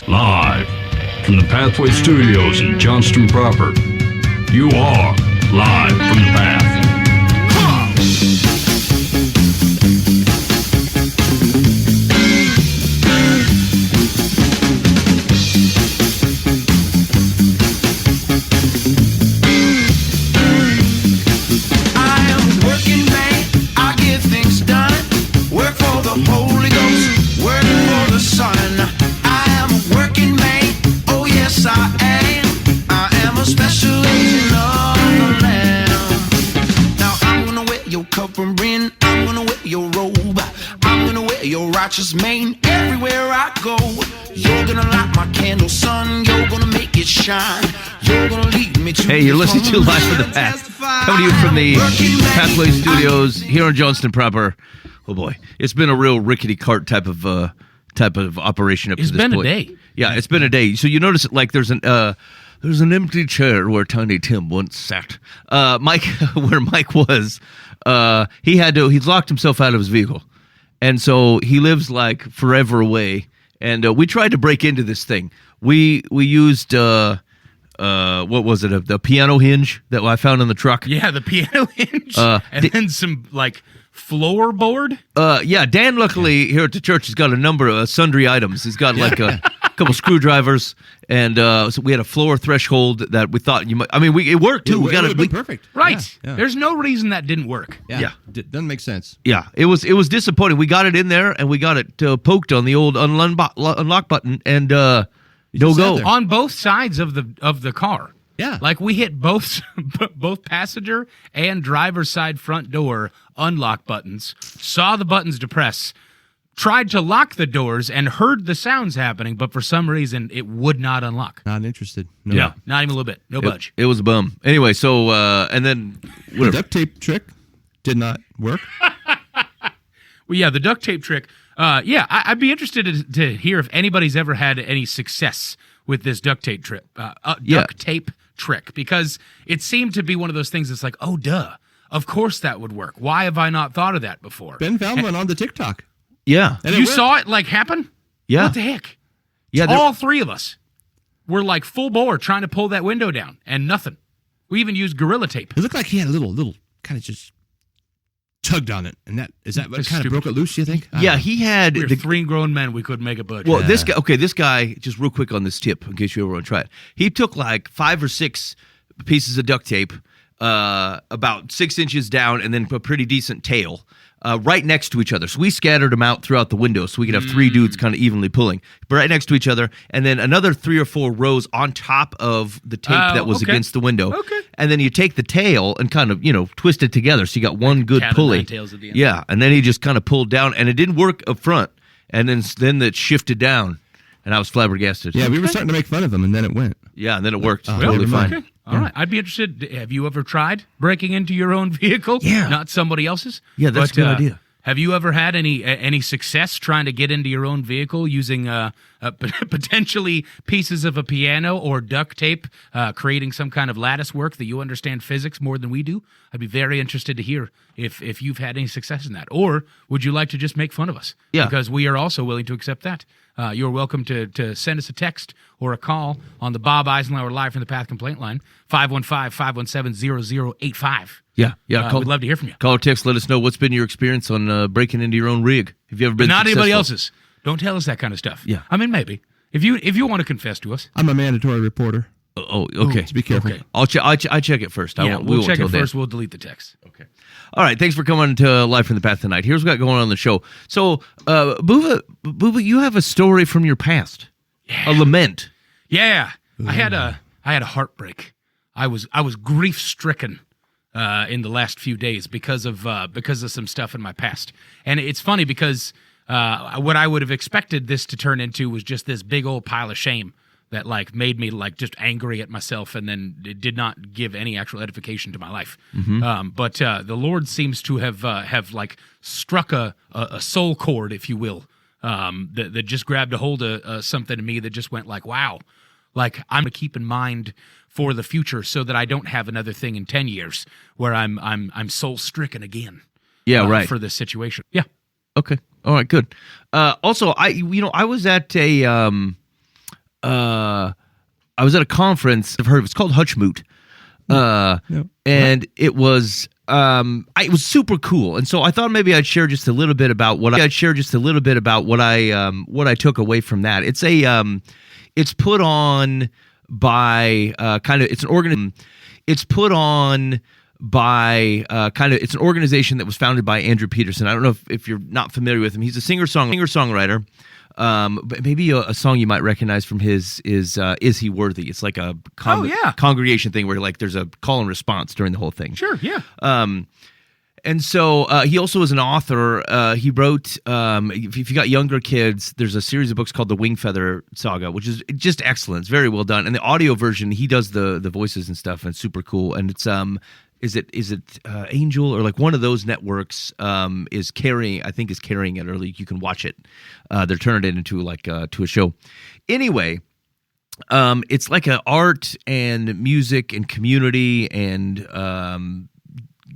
Live from the Pathway Studios in Johnston proper. You are live from the Path. Righteous mane everywhere I go. You're gonna light my candle, son. You're gonna make it shine. You're gonna lead me to. Hey, you're listening to Live from the Path, coming to you from the Pathway Studios here in Johnston proper. Oh boy, it's been a real rickety cart type of operation up to this point. It's been a day. Yeah, it's been a day. So you notice, like, there's an empty chair where Tiny Tim once sat. Mike, where Mike was, he's locked himself out of his vehicle. And so he lives like forever away. And we tried to break into this thing. We used, what was it, the piano hinge that I found in the truck? Yeah, the piano hinge. And then some, like, floorboard? Yeah, Dan, luckily, here at the church, has got a number of sundry items. He's got, like, a couple screwdrivers. And so we had a floor threshold that we thought you might. I mean, it worked too. It would have been perfect, right? Yeah. There's no reason that didn't work. Yeah. Doesn't make sense. Yeah, it was disappointing. We got it in there and we got it poked on the old unlock button and no go on both sides of the car. Yeah, like we hit both passenger and driver's side front door unlock buttons. Saw the buttons depress. Tried to lock the doors and heard the sounds happening, but for some reason it would not unlock. Not interested. No. Yeah, not even a little bit. No budge. It was a bum. Anyway, so and then the duct tape trick did not work. Well, yeah, the duct tape trick. I'd be interested to hear if anybody's ever had any success with this duct tape trick. Tape trick, because it seemed to be one of those things that's like, oh, duh, of course that would work. Why have I not thought of that before? Ben found one on the TikTok. Yeah. And you saw it, like, happen? Yeah. What the heck? Yeah. All three of us were, like, full bore trying to pull that window down, and nothing. We even used Gorilla Tape. It looked like he had a little kind of just tugged on it. And is that what kind of broke it loose, you think? Yeah, he had... We were three grown men. We couldn't make a budget. Well, this guy, just real quick on this tip, in case you ever want to try it. He took, like, 5 or 6 pieces of duct tape, about 6 inches down, and then a pretty decent tail. Right next to each other. So we scattered them out throughout the window so we could have 3 dudes kind of evenly pulling. But right next to each other. And then another 3 or 4 rows on top of the tape that was against the window. Okay. And then you take the tail and kind of, twist it together. So you got one good Cat pulley. and nine tails at the end. Yeah. And then he just kind of pulled down. And it didn't work up front. And then it shifted down. And I was flabbergasted. Yeah, we were starting to make fun of him, and then it went. Yeah, and then it worked. Oh, totally fine. Okay. All right. I'd be interested. Have you ever tried breaking into your own vehicle? Yeah. Not somebody else's? Yeah, that's a good idea. Have you ever had any success trying to get into your own vehicle using potentially pieces of a piano or duct tape, creating some kind of lattice work that you understand physics more than we do? I'd be very interested to hear if you've had any success in that. Or would you like to just make fun of us? Yeah. Because we are also willing to accept that. You're welcome to send us a text or a call on the Bob Eisenhower Live from the Path complaint line, 515-517-0085. Yeah. We'd love to hear from you. Call or text. Let us know what's been your experience on breaking into your own rig. Have you ever been But not successful? anybody else's. Don't tell us that kind of stuff. Yeah. I mean, maybe. If you want to confess to us. I'm a mandatory reporter. Oh, okay. So be careful. Okay. I check it first. We'll check it first. We'll delete the text. Okay. All right. Thanks for coming to Live from the Path tonight. Here's what we got going on the show. So, Booba, you have a story from your past. Yeah. A lament. Yeah. I had a heartbreak. I was grief stricken in the last few days because of some stuff in my past. And it's funny because what I would have expected this to turn into was just this big old pile of shame that like made me like just angry at myself, and then it did not give any actual edification to my life. Mm-hmm. But the Lord seems to have like struck a soul chord, if you will, that just grabbed a hold of something in me that just went like, wow, like I'm gonna keep in mind for the future so that I don't have another thing in 10 years where I'm soul stricken again. Yeah, right. For this situation. Yeah. Okay. All right. Good. Also, I was at a I was at a conference. I've heard of it. It's called Hutchmoot. And it was it was super cool. And so I thought maybe I'd share just a little bit about what I took away from that. It's it's put on by it's an organization that was founded by Andrew Peterson. I don't know if you're not familiar with him. He's a singer-songwriter. But maybe a song you might recognize from his is He Worthy? It's like a congregation thing where like there's a call and response during the whole thing. Sure, yeah. And so he also is an author. He wrote, if you got younger kids, there's a series of books called the Wingfeather Saga, which is just excellent. It's very well done. And the audio version, he does the voices and stuff, and it's super cool. And it's is it Angel or like one of those networks is carrying it, or like you can watch it. They're turning it into like to a show. Anyway, it's like an art and music and community and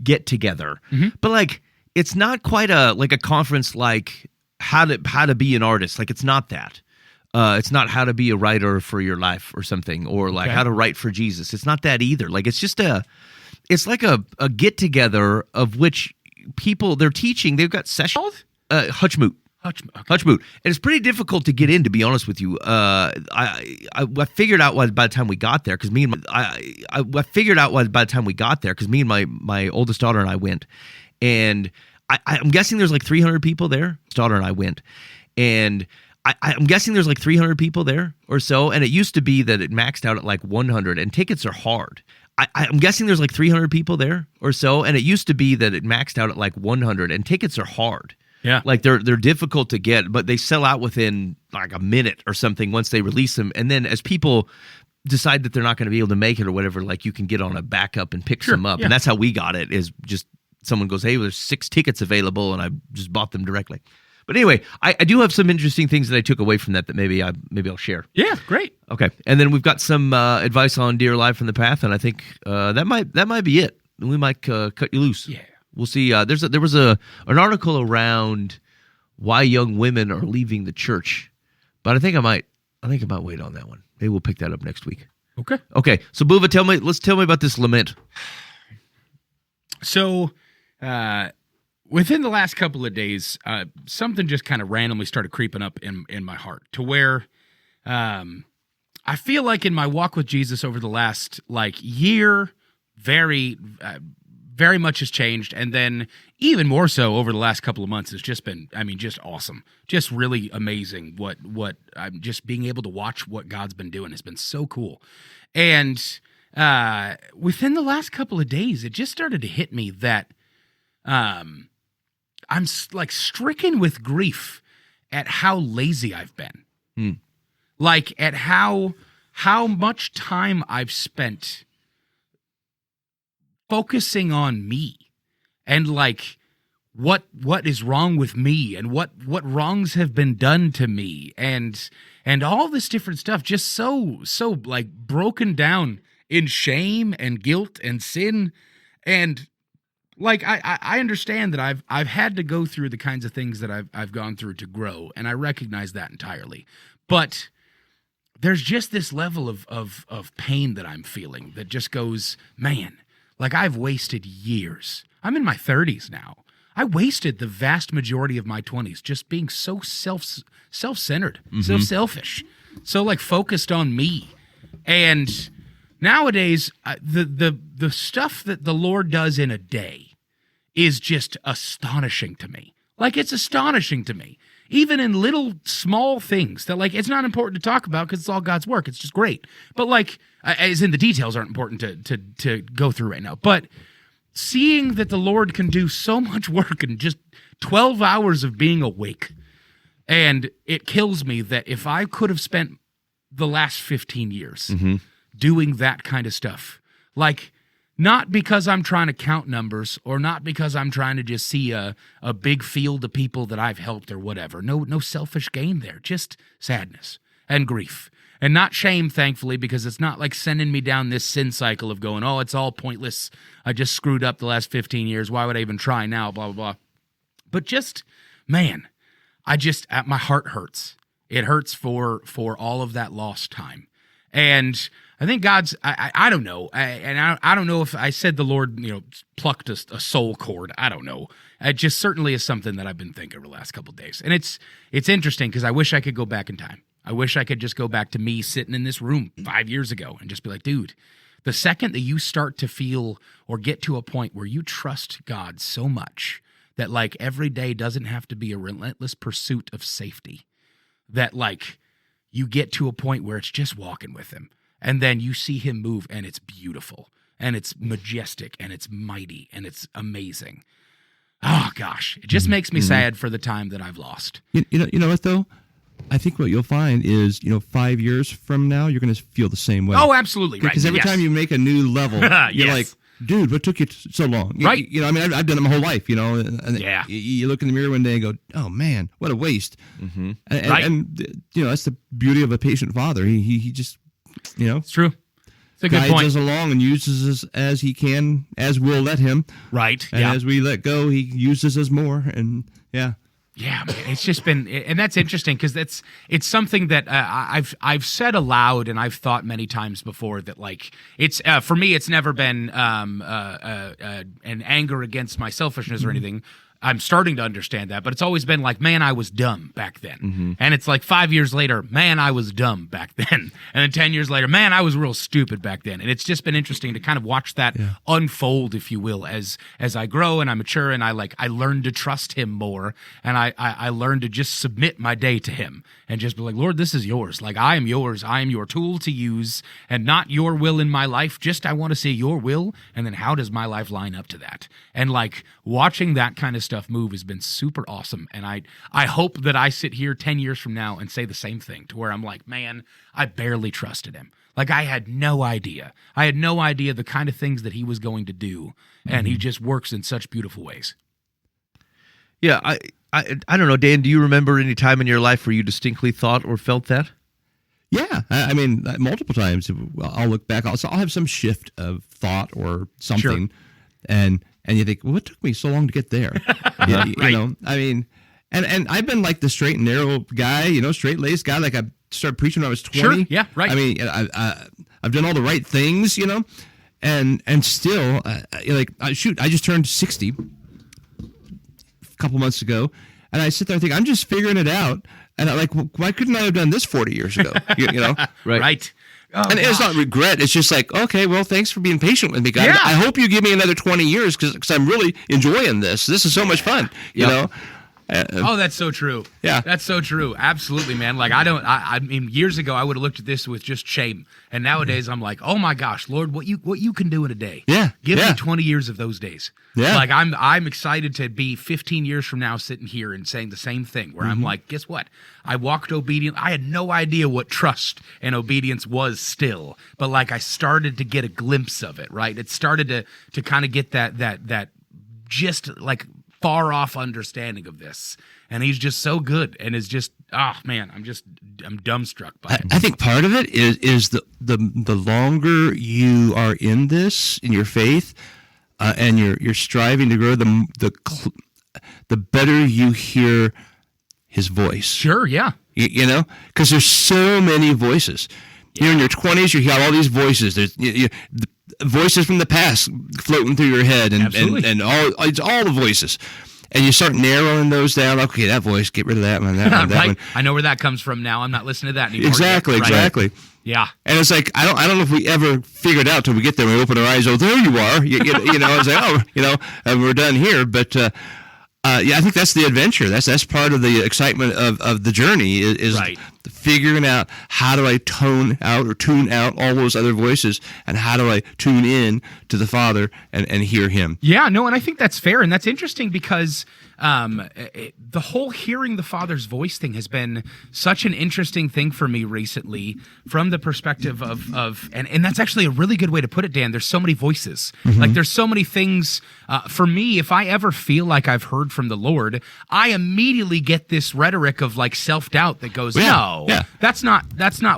get together, but like it's not quite a conference like how to be an artist. Like it's not that. It's not how to be a writer for your life or something, or like how to write for Jesus. It's not that either. Like it's like a get together of which people they're teaching. They've got sessions. Hutchmoot. Hutchmoot. And it's pretty difficult to get in, to be honest with you. I figured out by the time we got there, because me and my oldest daughter and I went, and I'm guessing there's like 300 people there. I'm guessing there's like 300 people there or so, and it used to be that it maxed out at like 100, and tickets are hard. I'm guessing there's like 300 people there or so, and it used to be that it maxed out at like 100, and tickets are hard. Yeah, like they're difficult to get, but they sell out within like a minute or something once they release them. And then as people decide that they're not going to be able to make it or whatever, like you can get on a backup and pick some up. Yeah. And that's how we got it. Is just someone goes, "Hey, there's 6 tickets available," and I just bought them directly. But anyway, I do have some interesting things that I took away from that maybe I'll share. Yeah, great. Okay, and then we've got some advice on Dear Life from the Path, and I think that might be it. We might cut you loose. Yeah. We'll see. There was an article around why young women are leaving the church, but I think I might wait on that one. Maybe we'll pick that up next week. Okay. So Buva, tell me about this lament. So, within the last couple of days, something just kind of randomly started creeping up in my heart to where, I feel like in my walk with Jesus over the last year, very much has changed, and then even more so over the last couple of months has just been, just awesome, just really amazing. What I'm just being able to watch what God's been doing has been so cool, and within the last couple of days, it just started to hit me that I'm like stricken with grief at how lazy I've been, like at how much time I've spent focusing on me and like what is wrong with me and what wrongs have been done to me and all this different stuff, just so like broken down in shame and guilt and sin. And like I understand that I've had to go through the kinds of things that I've gone through to grow, and I recognize that entirely. But there's just this level of pain that I'm feeling that just goes, man, like I've wasted years. I'm in my 30s now. I wasted the vast majority of my 20s just being so self-centered, so selfish, so like focused on me. And nowadays, the stuff that the Lord does in a day is just astonishing to me. Like it's astonishing to me. Even in little small things that like it's not important to talk about because it's all God's work. It's just great. But like as in the details aren't important to go through right now. But seeing that the Lord can do so much work in just 12 hours of being awake, and it kills me that if I could have spent the last 15 years doing that kind of stuff, like not because I'm trying to count numbers or not because I'm trying to just see a big field of people that I've helped or whatever. No selfish gain there, just sadness and grief. And not shame, thankfully, because it's not like sending me down this sin cycle of going, oh, it's all pointless. I just screwed up the last 15 years. Why would I even try now? Blah, blah, blah. But just, man, my heart hurts. It hurts for all of that lost time. And I think God's, I don't know. I don't know if I said the Lord, plucked a soul cord. I don't know. It just certainly is something that I've been thinking over the last couple of days. And it's interesting because I wish I could go back in time. I wish I could just go back to me sitting in this room 5 years ago and just be like, dude, the second that you start to feel or get to a point where you trust God so much that like every day doesn't have to be a relentless pursuit of safety, that like you get to a point where it's just walking with him. And then you see him move and it's beautiful and it's majestic and it's mighty and it's amazing. Oh gosh, it just makes me sad for the time that I've lost. You know what though? I think what you'll find is, 5 years from now, you're going to feel the same way. Oh, absolutely. Right. Because every time you make a new level, you're like, dude, what took you so long? Right. I've done it my whole life, and yeah. You look in the mirror one day and go, oh man, what a waste. Mm-hmm. And that's the beauty of a patient father. He just, It's true. It's a good guides point. us along and uses us as he can, as we'll let him. Right. And as we let go, he uses us more. And yeah. Yeah, man, it's just been, and that's interesting because it's something that I've said aloud and I've thought many times before that like it's for me it's never been an anger against my selfishness or anything. I'm starting to understand that, but it's always been like, man, I was dumb back then. And it's like 5 years later, man, I was dumb back then. And then 10 years later, man, I was real stupid back then. And it's just been interesting to kind of watch that unfold, if you will, as I grow and I mature and I learn to trust him more. And I learn to just submit my day to him and just be like, Lord, this is yours. Like, I am yours. I am your tool to use and not your will in my life. Just I want to see your will. And then how does my life line up to that? And like watching that kind of stuff move has been super awesome. And I hope that I sit here 10 years from now and say the same thing to where I'm like, man, I barely trusted him. Like I had no idea. I had no idea the kind of things that he was going to do. And he just works in such beautiful ways. Yeah, I don't know, Dan, do you remember any time in your life where you distinctly thought or felt that? Yeah, I mean, multiple times. I'll look back. I'll have some shift of thought or something, and you think, well, what took me so long to get there? Right. I mean, and I've been like the straight and narrow guy, straight laced guy. Like I started preaching when I was 20. Sure. Yeah. Right. I mean, I've done all the right things, and still, I just turned 60 a couple months ago, and I sit there and think I'm just figuring it out. And I'm like, well, why couldn't I have done this 40 years ago? Right. Oh, and it's not regret. It's just like, okay, well, thanks for being patient with me, God. Yeah. I hope you give me another 20 years because I'm really enjoying this. This is so much fun, you know? Oh, that's so true. Yeah. That's so true. Absolutely, man. Like, I mean, years ago, I would have looked at this with just shame. And nowadays, I'm like, oh my gosh, Lord, what you can do in a day. Yeah. Give me 20 years of those days. Yeah. Like, I'm excited to be 15 years from now sitting here and saying the same thing, where I'm like, guess what? I walked obedient. I had no idea what trust and obedience was still. But, like, I started to get a glimpse of it, right? It started to kind of get that just, like, far off understanding of this, and he's just so good and is just man, I'm dumbstruck by it. I think part of it is the longer you are in this in your faith and you're striving to grow, the better you hear his voice. Sure, yeah. Because there's so many voices. You're in your 20s, you hear all these voices. There's the voices from the past floating through your head, and it's all the voices. And you start narrowing those down. Okay, that voice, get rid of that one, that one, that right. one. I know where that comes from now. I'm not listening to that anymore. Exactly. Yeah. And it's like I don't know if we ever figure it out till we get there. We open our eyes. Oh, there you are. It's like and we're done here. But I think that's the adventure. That's part of the excitement of the journey is right. Figuring out how do I tune out all those other voices, and how do I tune in to the Father and hear Him. Yeah, no, and I think that's fair, and that's interesting because the whole hearing the Father's voice thing has been such an interesting thing for me recently, from the perspective of and that's actually a really good way to put it, Dan. There's so many voices. Like, there's so many things. For me, if I ever feel like I've heard from the Lord, I immediately get this rhetoric of like self-doubt that goes, no, that's not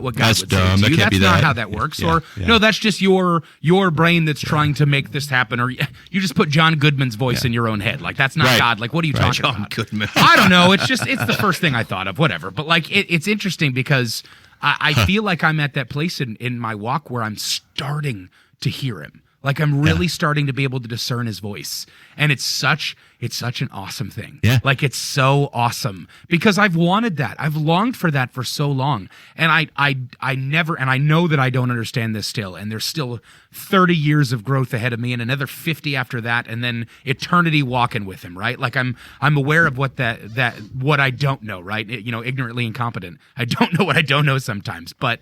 what God That's would dumb. say to you. That can't That's be not that. how that works. No, that's just your brain that's trying to make this happen. Or you just put John Goodman's voice in your own head. Like, that's not Right. God. Like, what are you talking John about? Goodman. I don't know. It's the first thing I thought of. Whatever. But like, it's interesting because I feel like I'm at that place in my walk where I'm starting to hear him. Like I'm really starting to be able to discern his voice. And it's such an awesome thing. Yeah. Like it's so awesome because I've wanted that. I've longed for that for so long. And I never, and I know that I don't understand this still. And there's still 30 years of growth ahead of me and another 50 after that. And then eternity walking with him, right? Like I'm aware of what what I don't know, right? Ignorantly incompetent. I don't know what I don't know sometimes, but,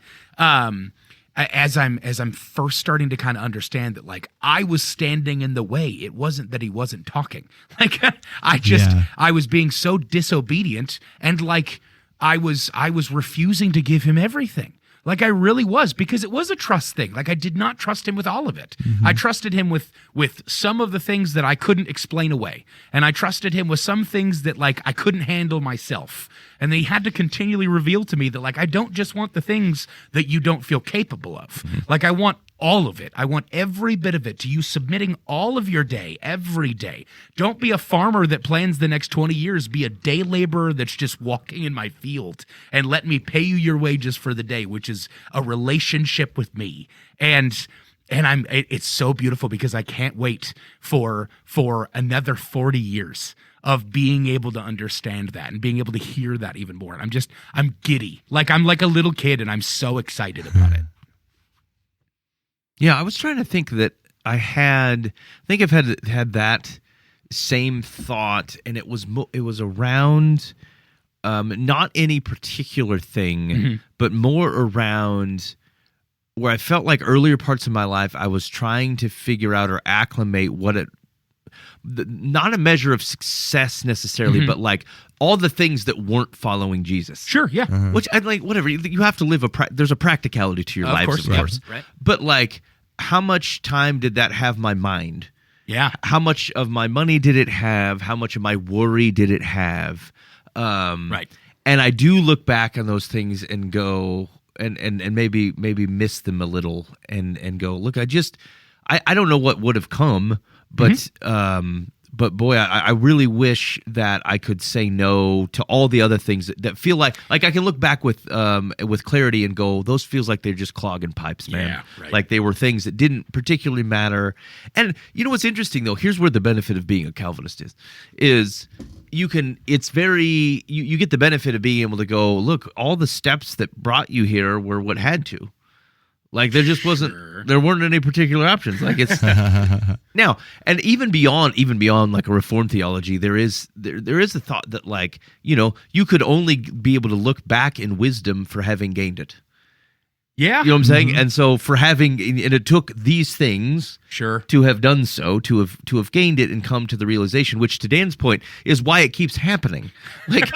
as I'm first starting to kind of understand that, like, I was standing in the way. It wasn't that he wasn't talking. Like I was being so disobedient, and like I was refusing to give him everything. Like I really was, because it was a trust thing. Like I did not trust him with all of it. I trusted him with some of the things that I couldn't explain away. And I trusted him with some things that like I couldn't handle myself. And he had to continually reveal to me that like I don't just want the things that you don't feel capable of. Like I want all of it. I want every bit of it, to you submitting all of your day, every day. Don't be a farmer that plans the next 20 years. Be a day laborer that's just walking in my field, and let me pay you your wages for the day, which is a relationship with me. And it's so beautiful because I can't wait for another 40 years of being able to understand that and being able to hear that even more. And I'm giddy. Like I'm like a little kid, and I'm so excited about it. Yeah, I was trying to think that I've had that same thought, and it was around not any particular thing, but more around where I felt like earlier parts of my life I was trying to figure out or acclimate not a measure of success necessarily, but like all the things that weren't following Jesus. Sure, yeah. Which I like, whatever. You have to live there's a practicality to your life, of course. Right. But like, how much time did that have my mind? Yeah. How much of my money did it have? How much of my worry did it have? Right. And I do look back on those things and go, and maybe miss them a little, and go, look, I don't know what would have come, but but boy, I really wish that I could say no to all the other things that feel like I can look back with clarity and go, those feels like they're just clogging pipes, man. Yeah, right. Like they were things that didn't particularly matter. And you know what's interesting though? Here's where the benefit of being a Calvinist is you get the benefit of being able to go, look, all the steps that brought you here were what had to. Like there just there weren't any particular options. Like it's now, and even beyond like a Reformed theology, there is a thought that like, you could only be able to look back in wisdom for having gained it. Yeah. You know what I'm saying? And so and it took these things to have done so, to have gained it and come to the realization, which to Dan's point is why it keeps happening. Like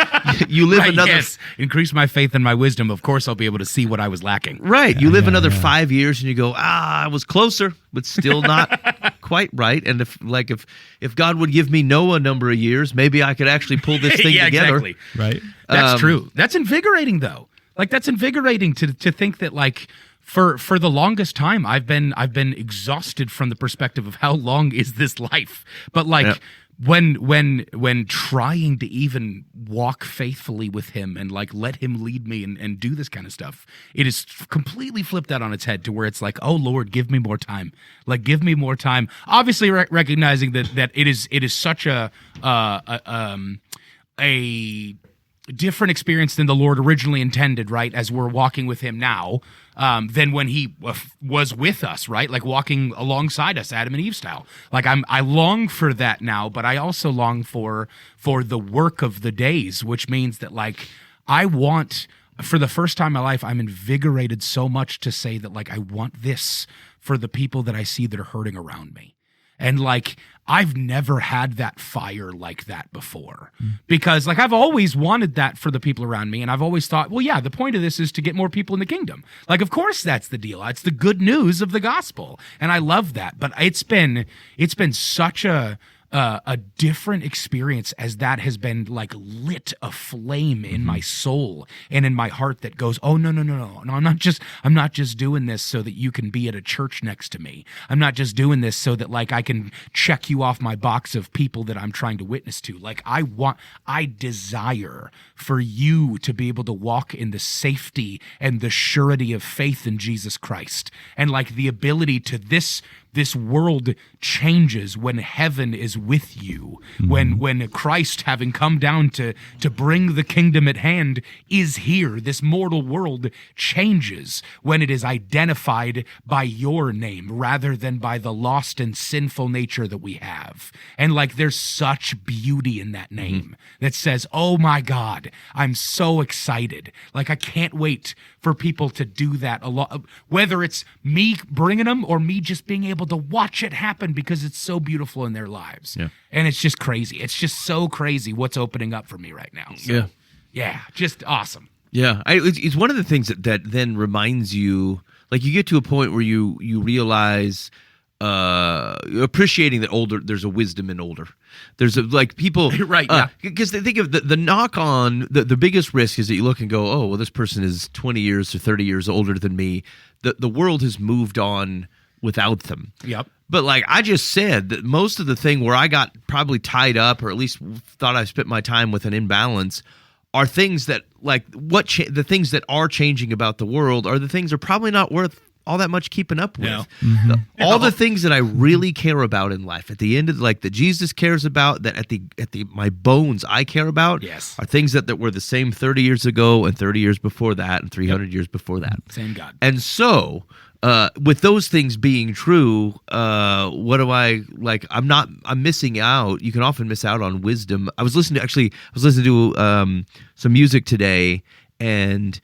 you live another increase my faith and my wisdom. Of course I'll be able to see what I was lacking. Right. You live another 5 years and you go, I was closer, but still not quite right. And if God would give me Noah a number of years, maybe I could actually pull this thing together. Exactly. Right. That's true. That's invigorating though. Like that's invigorating to think that like for the longest time I've been exhausted from the perspective of how long is this life. But like when trying to even walk faithfully with him and like let him lead me and do this kind of stuff, it is completely flipped out on its head to where it's like, oh Lord, give me more time. Like give me more time. Obviously recognizing that it is such a different experience than the Lord originally intended, right? As we're walking with him now, than when he was with us, right? Like walking alongside us, Adam and Eve style. Like I long for that now, but I also long for the work of the days, which means that like I want, for the first time in my life, I'm invigorated so much to say that like I want this for the people that I see that are hurting around me. And like, I've never had that fire like that before because like I've always wanted that for the people around me. And I've always thought, well, yeah, the point of this is to get more people in the kingdom. Like, of course that's the deal. It's the good news of the gospel. And I love that. But it's been such a a different experience as that has been like lit a flame in my soul and in my heart that goes, oh no, I'm not just doing this so that you can be at a church next to me. I'm not just doing this so that like I can check you off my box of people that I'm trying to witness to. Like I desire for you to be able to walk in the safety and the surety of faith in Jesus Christ, and like the ability to this world changes when heaven is with you. When Christ, having come down to bring the kingdom at hand, is here. This mortal world changes when it is identified by your name rather than by the lost and sinful nature that we have. And like there's such beauty in that name that says, oh my God, I'm so excited. Like I can't wait for people to do that a lot, whether it's me bringing them or me just being able to watch it happen because it's so beautiful in their lives. Yeah. And it's just crazy. It's just so crazy what's opening up for me right now. So, yeah, just awesome. Yeah, it's one of the things that then reminds you, like you get to a point where you realize appreciating that there's a wisdom in older. There's like people right, yeah. Because they think of the knock on the biggest risk is that you look and go, oh well, this person is 20 years or 30 years older than me. The world has moved on without them. Yep. But like I just said, that most of the thing where I got probably tied up, or at least thought I spent my time with an imbalance, are things that like the things that are changing about the world are the things that are probably not worth all that much keeping up with. No. All the things that I really care about in life, at the end of like that Jesus cares about, that at the my bones I care about, yes, are things that were the same 30 years ago and 30 years before that and 300 years before that. Same God. And so with those things being true, what do I like? I'm missing out. You can often miss out on wisdom. I was listening to some music today, and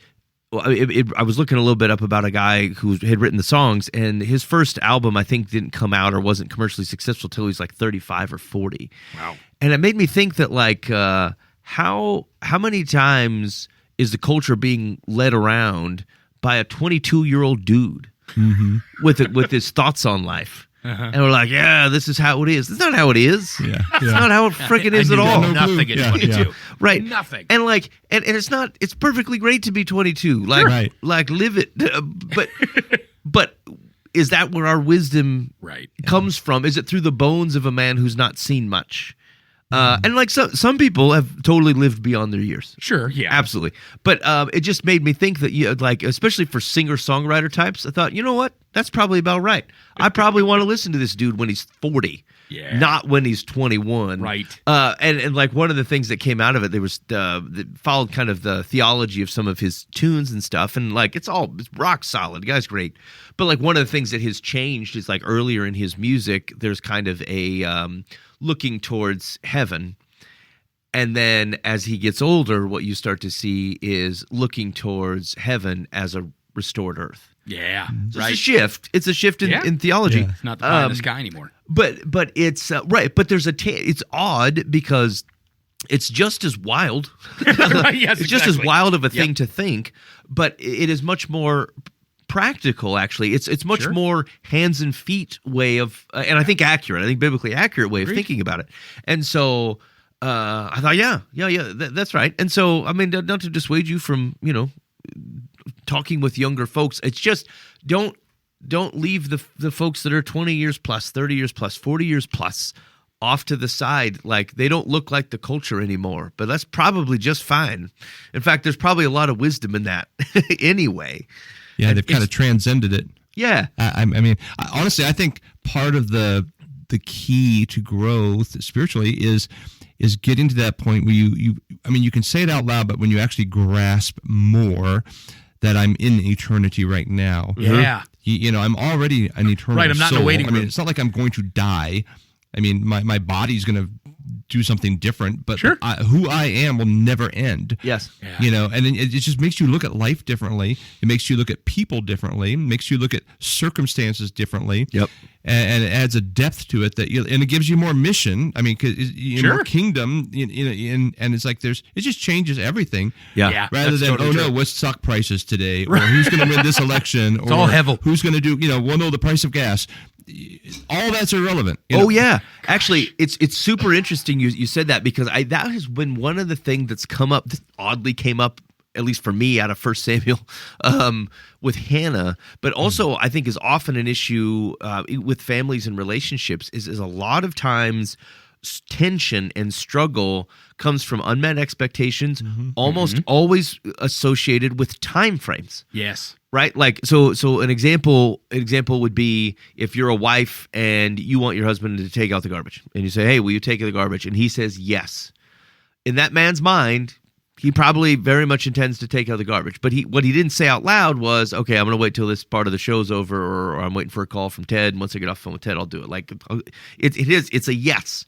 I was looking a little bit up about a guy who had written the songs, and his first album I think didn't come out or wasn't commercially successful till he was like 35 or 40. Wow. And it made me think that like how many times is the culture being led around by a 22-year-old dude with his thoughts on life? And we're like, yeah, this is how it is. It's not how it is. Yeah. It's not how it freaking is at all. Nothing at 22. Yeah. Right. Nothing. And like, and it's not. It's perfectly great to be 22. Like, Right. like live it. But is that where our wisdom comes from? Is it through the bones of a man who's not seen much? And like some people have totally lived beyond their years. Sure, yeah. Absolutely. But it just made me think that, like, especially for singer-songwriter types, I thought, you know what? That's probably about right. I probably want to listen to this dude when he's 40, not when he's 21. Right. And like one of the things that came out of it, there was that followed kind of the theology of some of his tunes and stuff, and like it's rock solid. The guy's great. But like one of the things that has changed is like earlier in his music, there's kind of a looking towards heaven. And then as he gets older, what you start to see is looking towards heaven as a restored earth. Yeah. So it's a shift. It's a shift in theology. Yeah. It's not the pie in the sky anymore. But it's right. But there's it's odd because it's just as wild. Yes, it's just as exactly. wild of a thing to think, but it is much more practical. Actually, it's much more hands and feet way of, and I think accurate. I think biblically accurate way of thinking about it. And so I thought, that's right. And so I mean, not to dissuade you from talking with younger folks. It's just don't leave the folks that are 20 years plus, 30 years plus, 40 years plus off to the side. Like they don't look like the culture anymore, but that's probably just fine. In fact, there's probably a lot of wisdom in that anyway. Yeah, they've kind of transcended it. Yeah. I mean, honestly, I think part of the key to growth spiritually is getting to that point where you can say it out loud, but when you actually grasp more that I'm in eternity right now. Yeah. I'm already an eternal Right, I'm not in soul. a waiting room. I mean, it's not like I'm going to die. I mean, my body's going to do something different, but who I am will never end. Yes. Yeah. And it just makes you look at life differently. It makes you look at people differently. It makes you look at circumstances differently. Yep. And it adds a depth to it and it gives you more mission. I mean, because more kingdom, and it's like it just changes everything. Yeah. Rather than totally what's stock prices today, or who's going to win this election, or all hevel. who's going to do we'll know the price of gas. all that's irrelevant. Oh yeah, actually, it's super interesting you said that, because that has been one of the things that's come up, that oddly came up, at least for me, out of 1 Samuel, with Hannah, but also I think is often an issue with families and relationships. Is a lot of times tension and struggle comes from unmet expectations, almost always associated with time frames. Yes. Right? Like, so an example would be if you're a wife and you want your husband to take out the garbage, and you say, "Hey, will you take out the garbage?" And he says yes. In that man's mind, he probably very much intends to take out the garbage. But what he didn't say out loud was, "Okay, I'm going to wait till this part of the show's over, or I'm waiting for a call from Ted. And once I get off the phone with Ted, I'll do it." Like, it's a yes.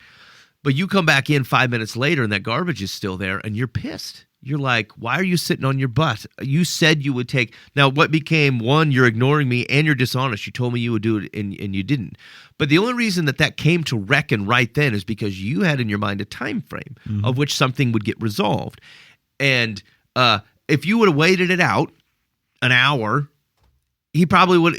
But you come back in 5 minutes later and that garbage is still there and you're pissed. You're like, "Why are you sitting on your butt? You said you would take." Now, what became, one, you're ignoring me and you're dishonest. You told me you would do it and you didn't. But the only reason that came to reckon right then is because you had in your mind a time frame of which something would get resolved. And if you would have waited it out an hour, he probably would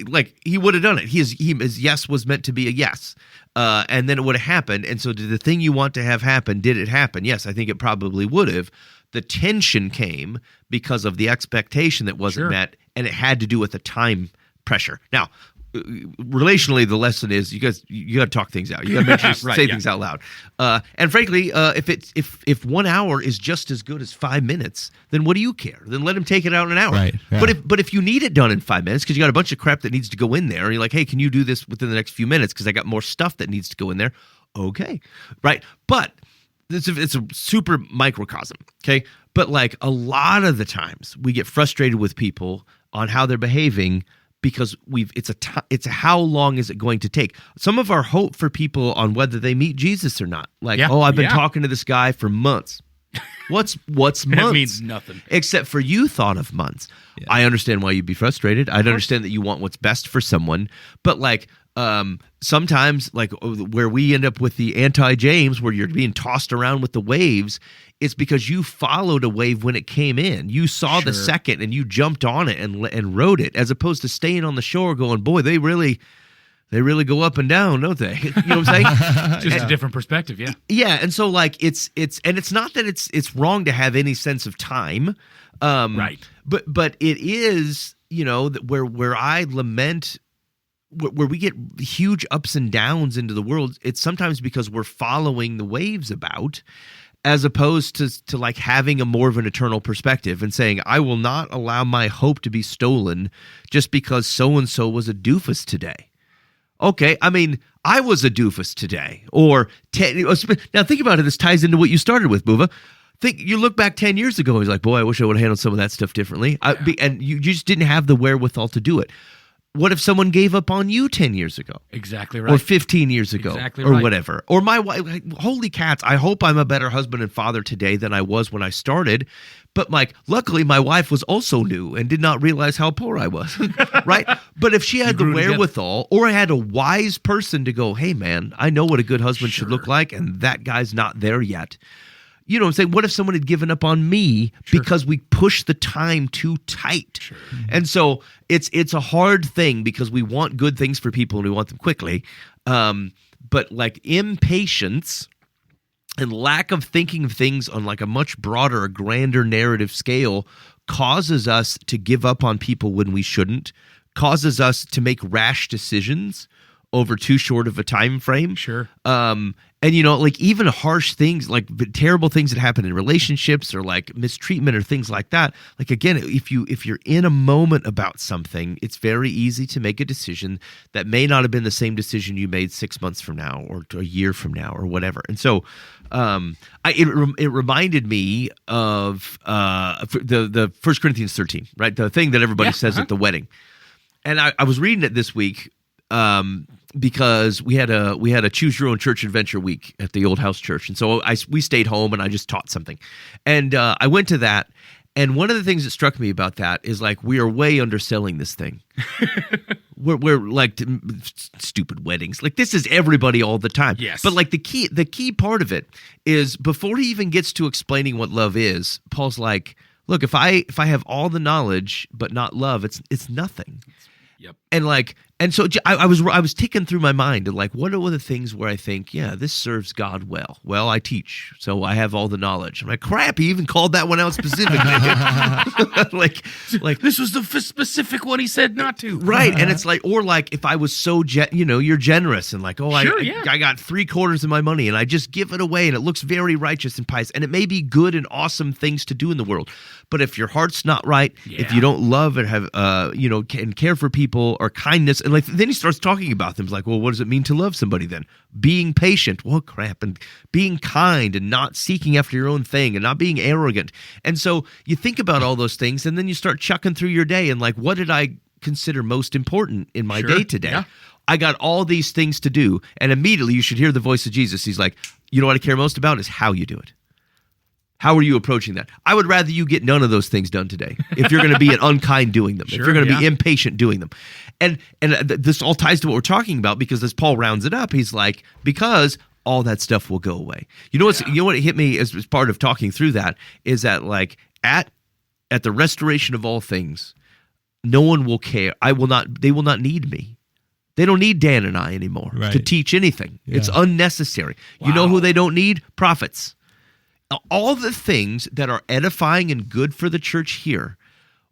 have done it. His yes was meant to be a yes. And then it would have happened. And so did the thing you want to have happen, did it happen? Yes, I think it probably would have. The tension came because of the expectation that wasn't met, and it had to do with the time pressure. Now, relationally, the lesson is you got to talk things out. You got to make sure you say things out loud. And frankly, if 1 hour is just as good as 5 minutes, then what do you care? Then let him take it out in an hour. Right. Yeah. But if you need it done in 5 minutes because you got a bunch of crap that needs to go in there, and you're like, "Hey, can you do this within the next few minutes because I got more stuff that needs to go in there?" Okay, right. But it's a super microcosm. Okay, but like a lot of the times we get frustrated with people on how they're behaving, because it's a how long is it going to take? Some of our hope for people on whether they meet Jesus or not. Like, I've been talking to this guy for months. What's months? That means nothing. Except for you thought of months. Yeah. I understand why you'd be frustrated. I understand that you want what's best for someone. But like sometimes, like where we end up with the anti-James, where you're being tossed around with the waves, it's because you followed a wave when it came in. You saw the second and you jumped on it and rode it, as opposed to staying on the shore going, "Boy, they really go up and down, don't they?" You know what I'm saying? Just a different perspective, yeah. Yeah, and so like it's not that it's wrong to have any sense of time, right? But it is, where I lament, where we get huge ups and downs into the world. It's sometimes because we're following the waves about, as opposed to like having a more of an eternal perspective and saying, "I will not allow my hope to be stolen just because so and so was a doofus today." Okay, I mean, I was a doofus today. Now think about it. This ties into what you started with, Buva. You look back 10 years ago, he's like, "Boy, I wish I would have handled some of that stuff differently." And you just didn't have the wherewithal to do it. What if someone gave up on you 10 years ago? Exactly right. Or 15 years ago. Exactly or right. whatever. Or my wife, holy cats, I hope I'm a better husband and father today than I was when I started. But luckily my wife was also new and did not realize how poor I was, right? But if she had the wherewithal, or I had a wise person to go, "Hey man, I know what a good husband should look like, and that guy's not there yet." You know what I'm saying? What if someone had given up on me because we pushed the time too tight? Sure. And so it's a hard thing because we want good things for people and we want them quickly. But like impatience and lack of thinking of things on like a much broader, a grander narrative scale causes us to give up on people when we shouldn't, causes us to make rash decisions over too short of a time frame. Sure. And like even harsh things, like terrible things that happen in relationships or like mistreatment or things like that. Like again, if you're in a moment about something, it's very easy to make a decision that may not have been the same decision you made 6 months from now or a year from now or whatever. And so it reminded me of the 1 Corinthians 13, right? The thing that everybody says at the wedding. And I was reading it this week because we had a choose your own church adventure week at the old house church, and so we stayed home and I just taught something, and I went to that, and one of the things that struck me about that is like we are way underselling this thing. we're like stupid weddings, like this is everybody all the time. Yes, but like the key part of it is before he even gets to explaining what love is, Paul's like, look, if I have all the knowledge but not love, it's nothing. Yep. And like, And so I was ticking through my mind and like, what are the things where I think, yeah, this serves God well? Well, I teach, so I have all the knowledge. I'm like, crap, he even called that one out specifically. like this was the specific one he said not to. Right, and it's like, or like if I was so, you're generous and like, oh, sure, I got 3/4 of my money and I just give it away and it looks very righteous and pious and it may be good and awesome things to do in the world, but if your heart's not right, if you don't love and have, and care for people or kindness. And like then he starts talking about them. He's like, well, what does it mean to love somebody then? Being patient. Well, crap. And being kind and not seeking after your own thing and not being arrogant. And so you think about all those things and then you start chucking through your day and like, what did I consider most important in my day today? Yeah. I got all these things to do. And immediately you should hear the voice of Jesus. He's like, you know what I care most about is how you do it. How are you approaching that? I would rather you get none of those things done today if you're going to be an unkind doing them, if you're going to be impatient doing them. And this all ties to what we're talking about because as Paul rounds it up, he's like, because all that stuff will go away. You know what hit me as part of talking through that is that like at the restoration of all things, no one will care. They will not need me. They don't need Dan and I anymore to teach anything. Yeah. It's unnecessary. Wow. You know who they don't need? Prophets. All the things that are edifying and good for the church here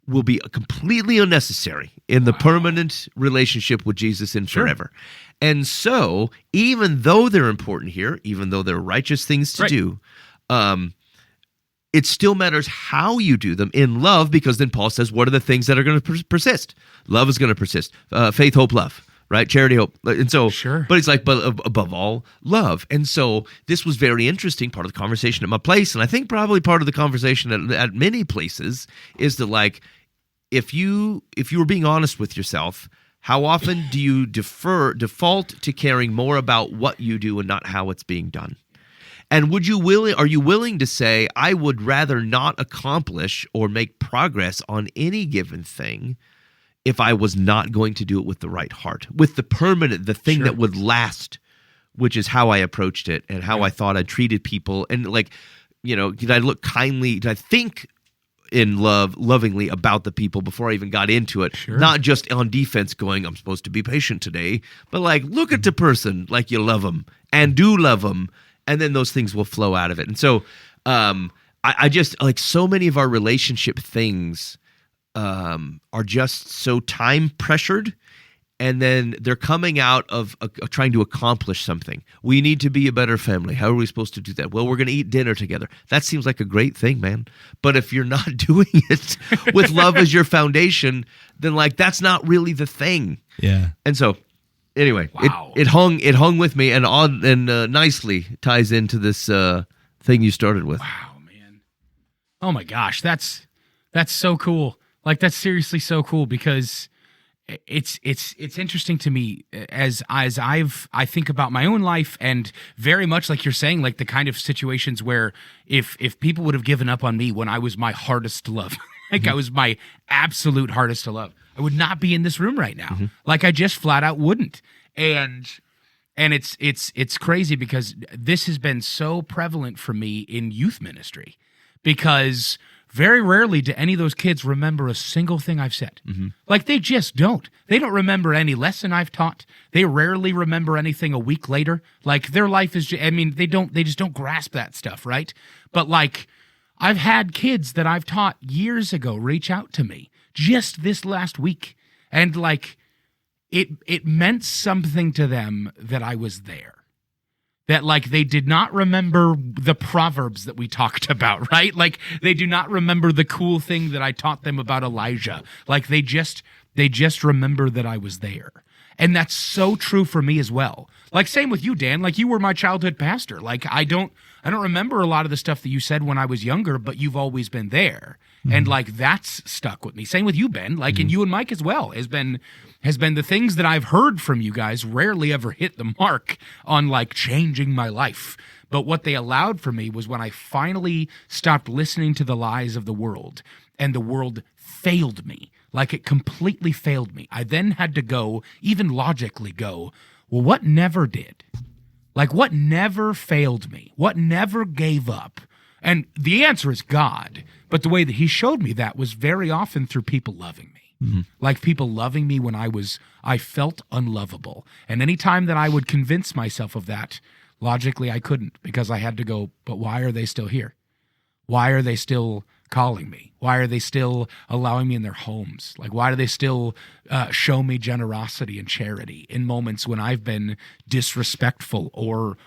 will be completely unnecessary in the permanent relationship with Jesus in forever. And so, even though they're important here, even though they're righteous things to do, it still matters how you do them in love, because then Paul says, what are the things that are going to persist? Love is going to persist. Faith, hope, love. Right? Charity, hope. And so, but it's like, but above all, love. And so this was very interesting, part of the conversation at my place, and I think probably part of the conversation at many places is that like, if you were being honest with yourself, how often do you default to caring more about what you do and not how it's being done? And are you willing to say, I would rather not accomplish or make progress on any given thing if I was not going to do it with the right heart, with the thing that would last, which is how I approached it and how I thought I treated people. And like, did I look kindly? Did I think lovingly about the people before I even got into it? Sure. Not just on defense going, I'm supposed to be patient today, but like, look at the person like you love them and do love them. And then those things will flow out of it. And so I just like so many of our relationship things are just so time pressured, and then they're coming out of trying to accomplish something. We need to be a better family. How are we supposed to do that? Well, we're going to eat dinner together. That seems like a great thing, man. But if you're not doing it with love as your foundation, then like that's not really the thing. Yeah. And so, anyway, it hung with me, and nicely ties into this thing you started with. Wow, man! Oh my gosh, that's so cool. Like that's seriously so cool because it's interesting to me as I think about my own life, and very much like you're saying, like the kind of situations where if people would have given up on me when I was my hardest to love, like I was my absolute hardest to love, I would not be in this room right now. Like I just flat out wouldn't. And it's crazy because this has been so prevalent for me in youth ministry, because very rarely do any of those kids remember a single thing I've said. Like they just don't. They don't remember any lesson I've taught. They rarely remember anything a week later. Like their life is, they just don't grasp that stuff, right? But like I've had kids that I've taught years ago reach out to me just this last week. And like it meant something to them that I was there. That like they did not remember the Proverbs that we talked about, right? Like they do not remember the cool thing that I taught them about Elijah. Like they just remember that I was there. And that's so true for me as well. Like same with you, Dan. Like you were my childhood pastor. Like I don't remember a lot of the stuff that you said when I was younger, but you've always been there. And like that's stuck with me. Same with you, Ben. Like and you and Mike as well has been the things that I've heard from you guys rarely ever hit the mark on like changing my life. But what they allowed for me was when I finally stopped listening to the lies of the world, and the world failed me. Like it completely failed me. I then had to go, even logically go, well, what never did? Like what never failed me? What never gave up? And the answer is God. But the way that he showed me that was very often through people loving me. like people loving me when I felt unlovable. And anytime that I would convince myself of that, logically I couldn't, because I had to go, but why are they still here? Why are they still calling me? Why are they still allowing me in their homes? Like, why do they still show me generosity and charity in moments when I've been disrespectful or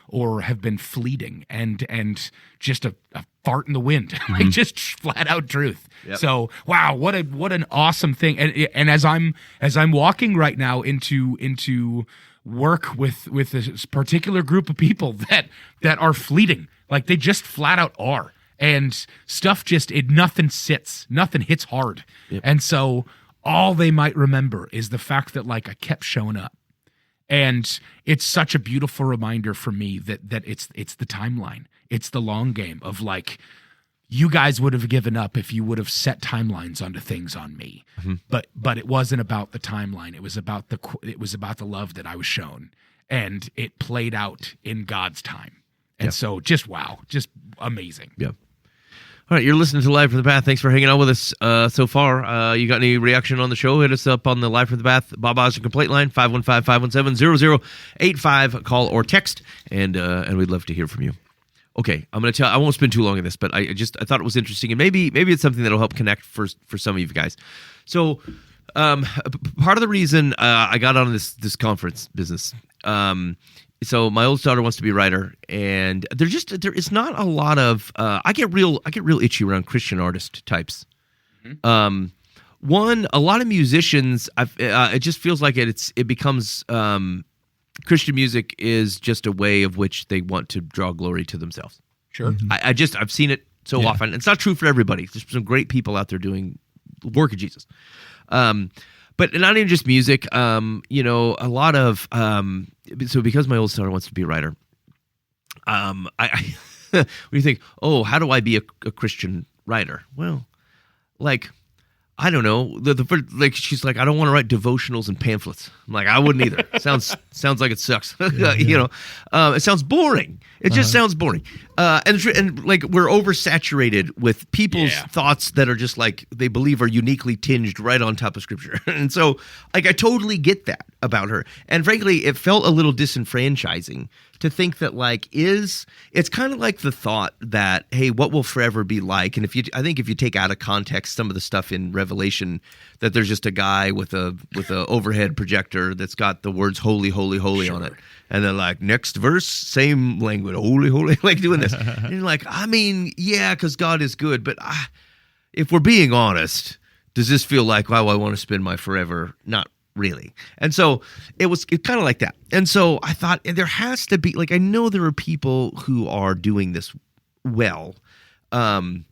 have been fleeting and just a fart in the wind, like just flat out truth. Yep. So, wow, what an awesome thing. And as I'm walking right now into work with this particular group of people that are fleeting, like they just flat out are. And stuff nothing hits hard. Yep. And so all they might remember is the fact that like I kept showing up. And it's such a beautiful reminder for me that it's the timeline. It's the long game of like, you guys would have given up if you would have set timelines onto things on me. But it wasn't about the timeline. It was about the love that I was shown, and it played out in God's time. And so just wow, just amazing. Yeah. All right, you're listening to Live from the Path. Thanks for hanging out with us so far. You got any reaction on the show? Hit us up on the Live from the Path Bob Osler complaint line, 515-517-0085. Call or text, and we'd love to hear from you. Okay, I'm going to tell. I won't spend too long on this, but I thought it was interesting, and maybe it's something that'll help connect for some of you guys. So, part of the reason I got on this conference business. So my oldest daughter wants to be a writer, and there is not a lot of. I get real itchy around Christian artist types. A lot of musicians. It just feels like it becomes. Christian music is just a way of which they want to draw glory to themselves. Sure. I've seen it so often. It's not true for everybody. There's some great people out there doing the work of Jesus. But not even just music, a lot of, so because my oldest daughter wants to be a writer, when you think, oh, how do I be a Christian writer? Well, like, I don't know. Like she's like, I don't want to write devotionals and pamphlets. I'm like, I wouldn't either. Sounds like it sucks. It sounds boring. It just sounds boring. And like we're oversaturated with people's thoughts that are just like they believe are uniquely tinged right on top of Scripture. And so, like, I totally get that about her. And frankly, it felt a little disenfranchising to think that it's kind of like the thought that, hey, what will forever be like? And I think if you take out of context some of the stuff in Revelation, that there's just a guy with a overhead projector that's got the words holy, holy, holy on it. And then like next verse, same language, holy, holy, like doing this. And you're like, I mean, yeah, because God is good. But if we're being honest, does this feel like, wow, I want to spend my forever? Not really. And so it's kind of like that. And so I thought there has to be, like, I know there are people who are doing this well. And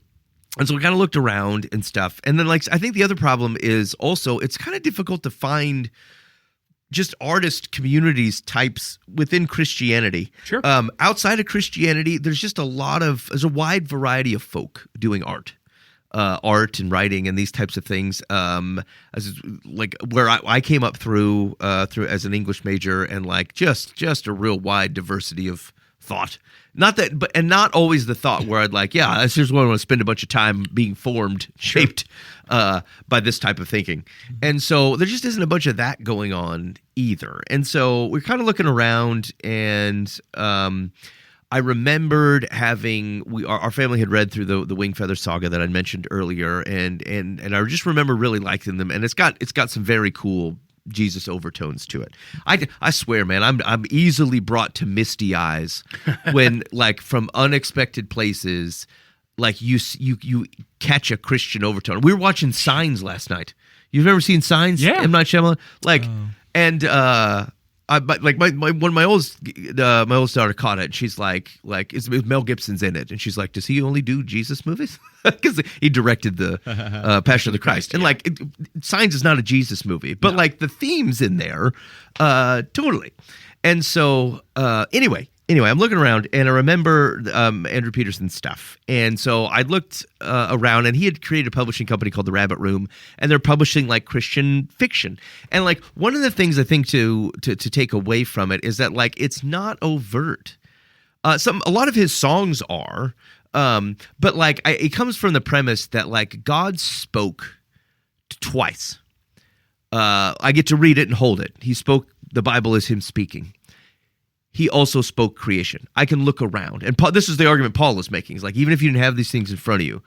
so we kind of looked around and stuff. And then, like, I think the other problem is also it's kind of difficult to find just artist communities types within Christianity. Sure. Outside of Christianity, there's a wide variety of folk doing art and writing and these types of things. Like where I came up through as an English major, and like just a real wide diversity of thought. Not that, but and not always the thought where I'd like, yeah, this is where I want to spend a bunch of time being shaped by this type of thinking. And so there just isn't a bunch of that going on either. And so we're kind of looking around, and I remembered our family had read through the Wing Feather Saga that I mentioned earlier, and I just remember really liking them, and it's got some very cool Jesus overtones to it. I swear, man, I'm easily brought to misty eyes when, like, from unexpected places, like you catch a Christian overtone. We were watching Signs last night. You've ever seen Signs? Yeah. M. Night Shyamalan? My oldest daughter caught it. And she's like, it's Mel Gibson's in it, and she's like, does he only do Jesus movies? Because he directed the Passion of the Christ, and like, Signs is not a Jesus movie, but like the themes in there, totally. And so, anyway, I'm looking around, and I remember Andrew Peterson's stuff. And so I looked around, and he had created a publishing company called The Rabbit Room, and they're publishing like Christian fiction. And like one of the things I think to take away from it is that like it's not overt. A lot of his songs are, but like it comes from the premise that like God spoke twice. I get to read it and hold it. He spoke, the Bible is him speaking. He also spoke creation. I can look around. And this is the argument Paul is making. It's like, even if you didn't have these things in front of you,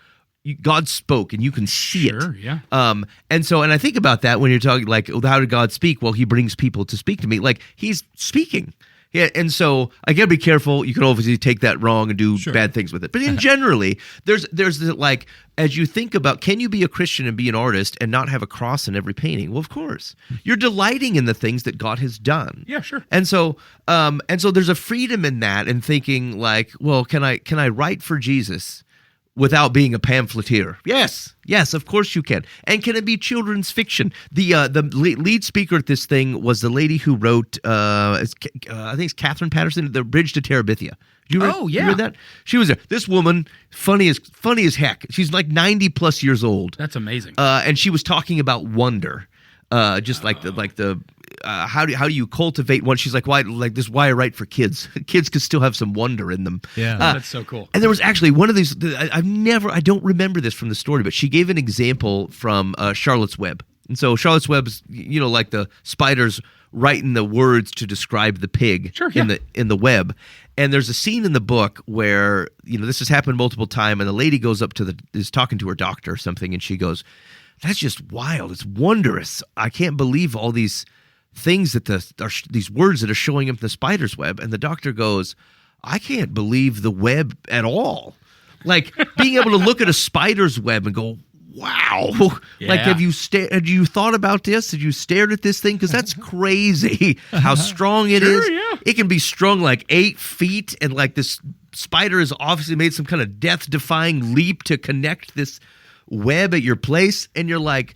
God spoke and you can see it. Sure, yeah. And I think about that when you're talking like, how did God speak? Well, he brings people to speak to me. Like, he's speaking. Yeah, and so I gotta be careful. You can obviously take that wrong and do bad things with it. But in generally, there's like, as you think about, can you be a Christian and be an artist and not have a cross in every painting? Well, of course. You're delighting in the things that God has done. Yeah, sure. And so there's a freedom in that, and thinking like, well, can I write for Jesus without being a pamphleteer? Yes, of course you can. And can it be children's fiction? The lead speaker at this thing was the lady who wrote, I think it's Catherine Patterson, The Bridge to Terabithia. You read that? She was there. This woman, funny as heck. She's like 90 plus years old. That's amazing. And she was talking about wonder, just like the. How do you cultivate one? She's like, why? Like this? Why I write for kids? Kids could still have some wonder in them. Yeah, that's so cool. And there was actually one of these. I don't remember this from the story, but she gave an example from Charlotte's Web. And so Charlotte's Web is, like the spiders writing the words to describe the pig in the web. And there's a scene in the book where this has happened multiple times, and the lady goes up is talking to her doctor or something, and she goes, "That's just wild. It's wondrous. I can't believe all these things that these words that are showing up in the spider's web." And the doctor goes, "I can't believe the web at all." Like, being able to look at a spider's web and go, wow. Yeah. Like, have you thought about this? Have you stared at this thing? Because that's crazy how strong it is. Yeah. It can be strung like 8 feet, and like this spider has obviously made some kind of death-defying leap to connect this web at your place. And you're like,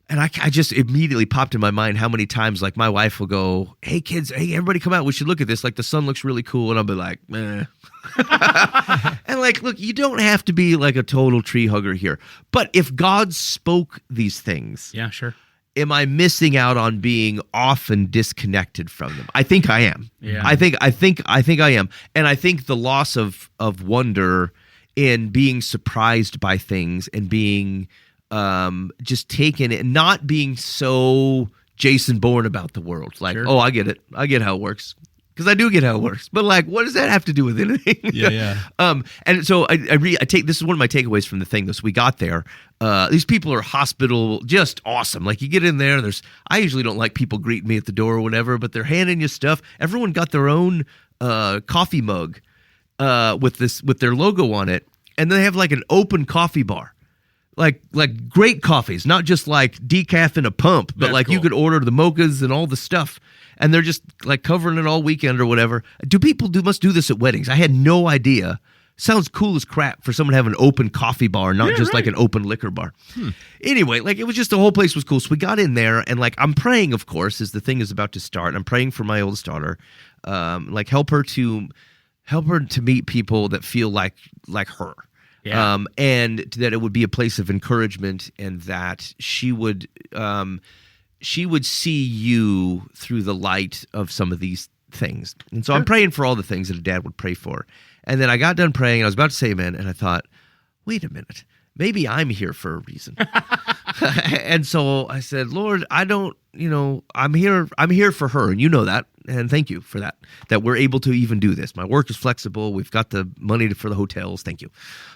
and I just immediately popped in my mind how many times, like, my wife will go, "Hey kids, hey, everybody come out, we should look at this. Like, the sun looks really cool." And I'll be like, "Meh." And like, look, you don't have to be like a total tree hugger here. But if God spoke these things, yeah, sure. Am I missing out on being often disconnected from them? I think I am. Yeah. I think I am. And I think the loss of wonder in being surprised by things and being just taken it, not being so Jason Bourne about the world. Like, Sure. Oh, I get it. I get how it works. Because I do get how it works. But like, what does that have to do with anything? Yeah. And so I take, this is one of my takeaways from the thing. This, we got there. These people are hospitable, just awesome. Like, you get in there, I usually don't like people greeting me at the door or whatever, but they're handing you stuff. Everyone got their own coffee mug with their logo on it. And they have like an open coffee bar. Like great coffees, not just like decaf in a pump, but That's like you cool. could order the mochas and all the stuff. And they're just like covering it all weekend or whatever. People must do this at weddings? I had no idea. Sounds cool as crap for someone to have an open coffee bar, not just like an open liquor bar. Anyway, like, it was just, the whole place was cool. So we got in there, and like, I'm praying, of course, as the thing is about to start. I'm praying for my oldest daughter, like help her to meet people that feel like her. Yeah. And that it would be a place of encouragement, and that she would see you through the light of some of these things. And so I'm praying for all the things that a dad would pray for. And then I got done praying, and I was about to say amen, and I thought, wait a minute, maybe I'm here for a reason. And so I said, Lord, I'm here for her, and you know that, and thank you for that we're able to even do this. My work is flexible. We've got the money for the hotels. Thank you.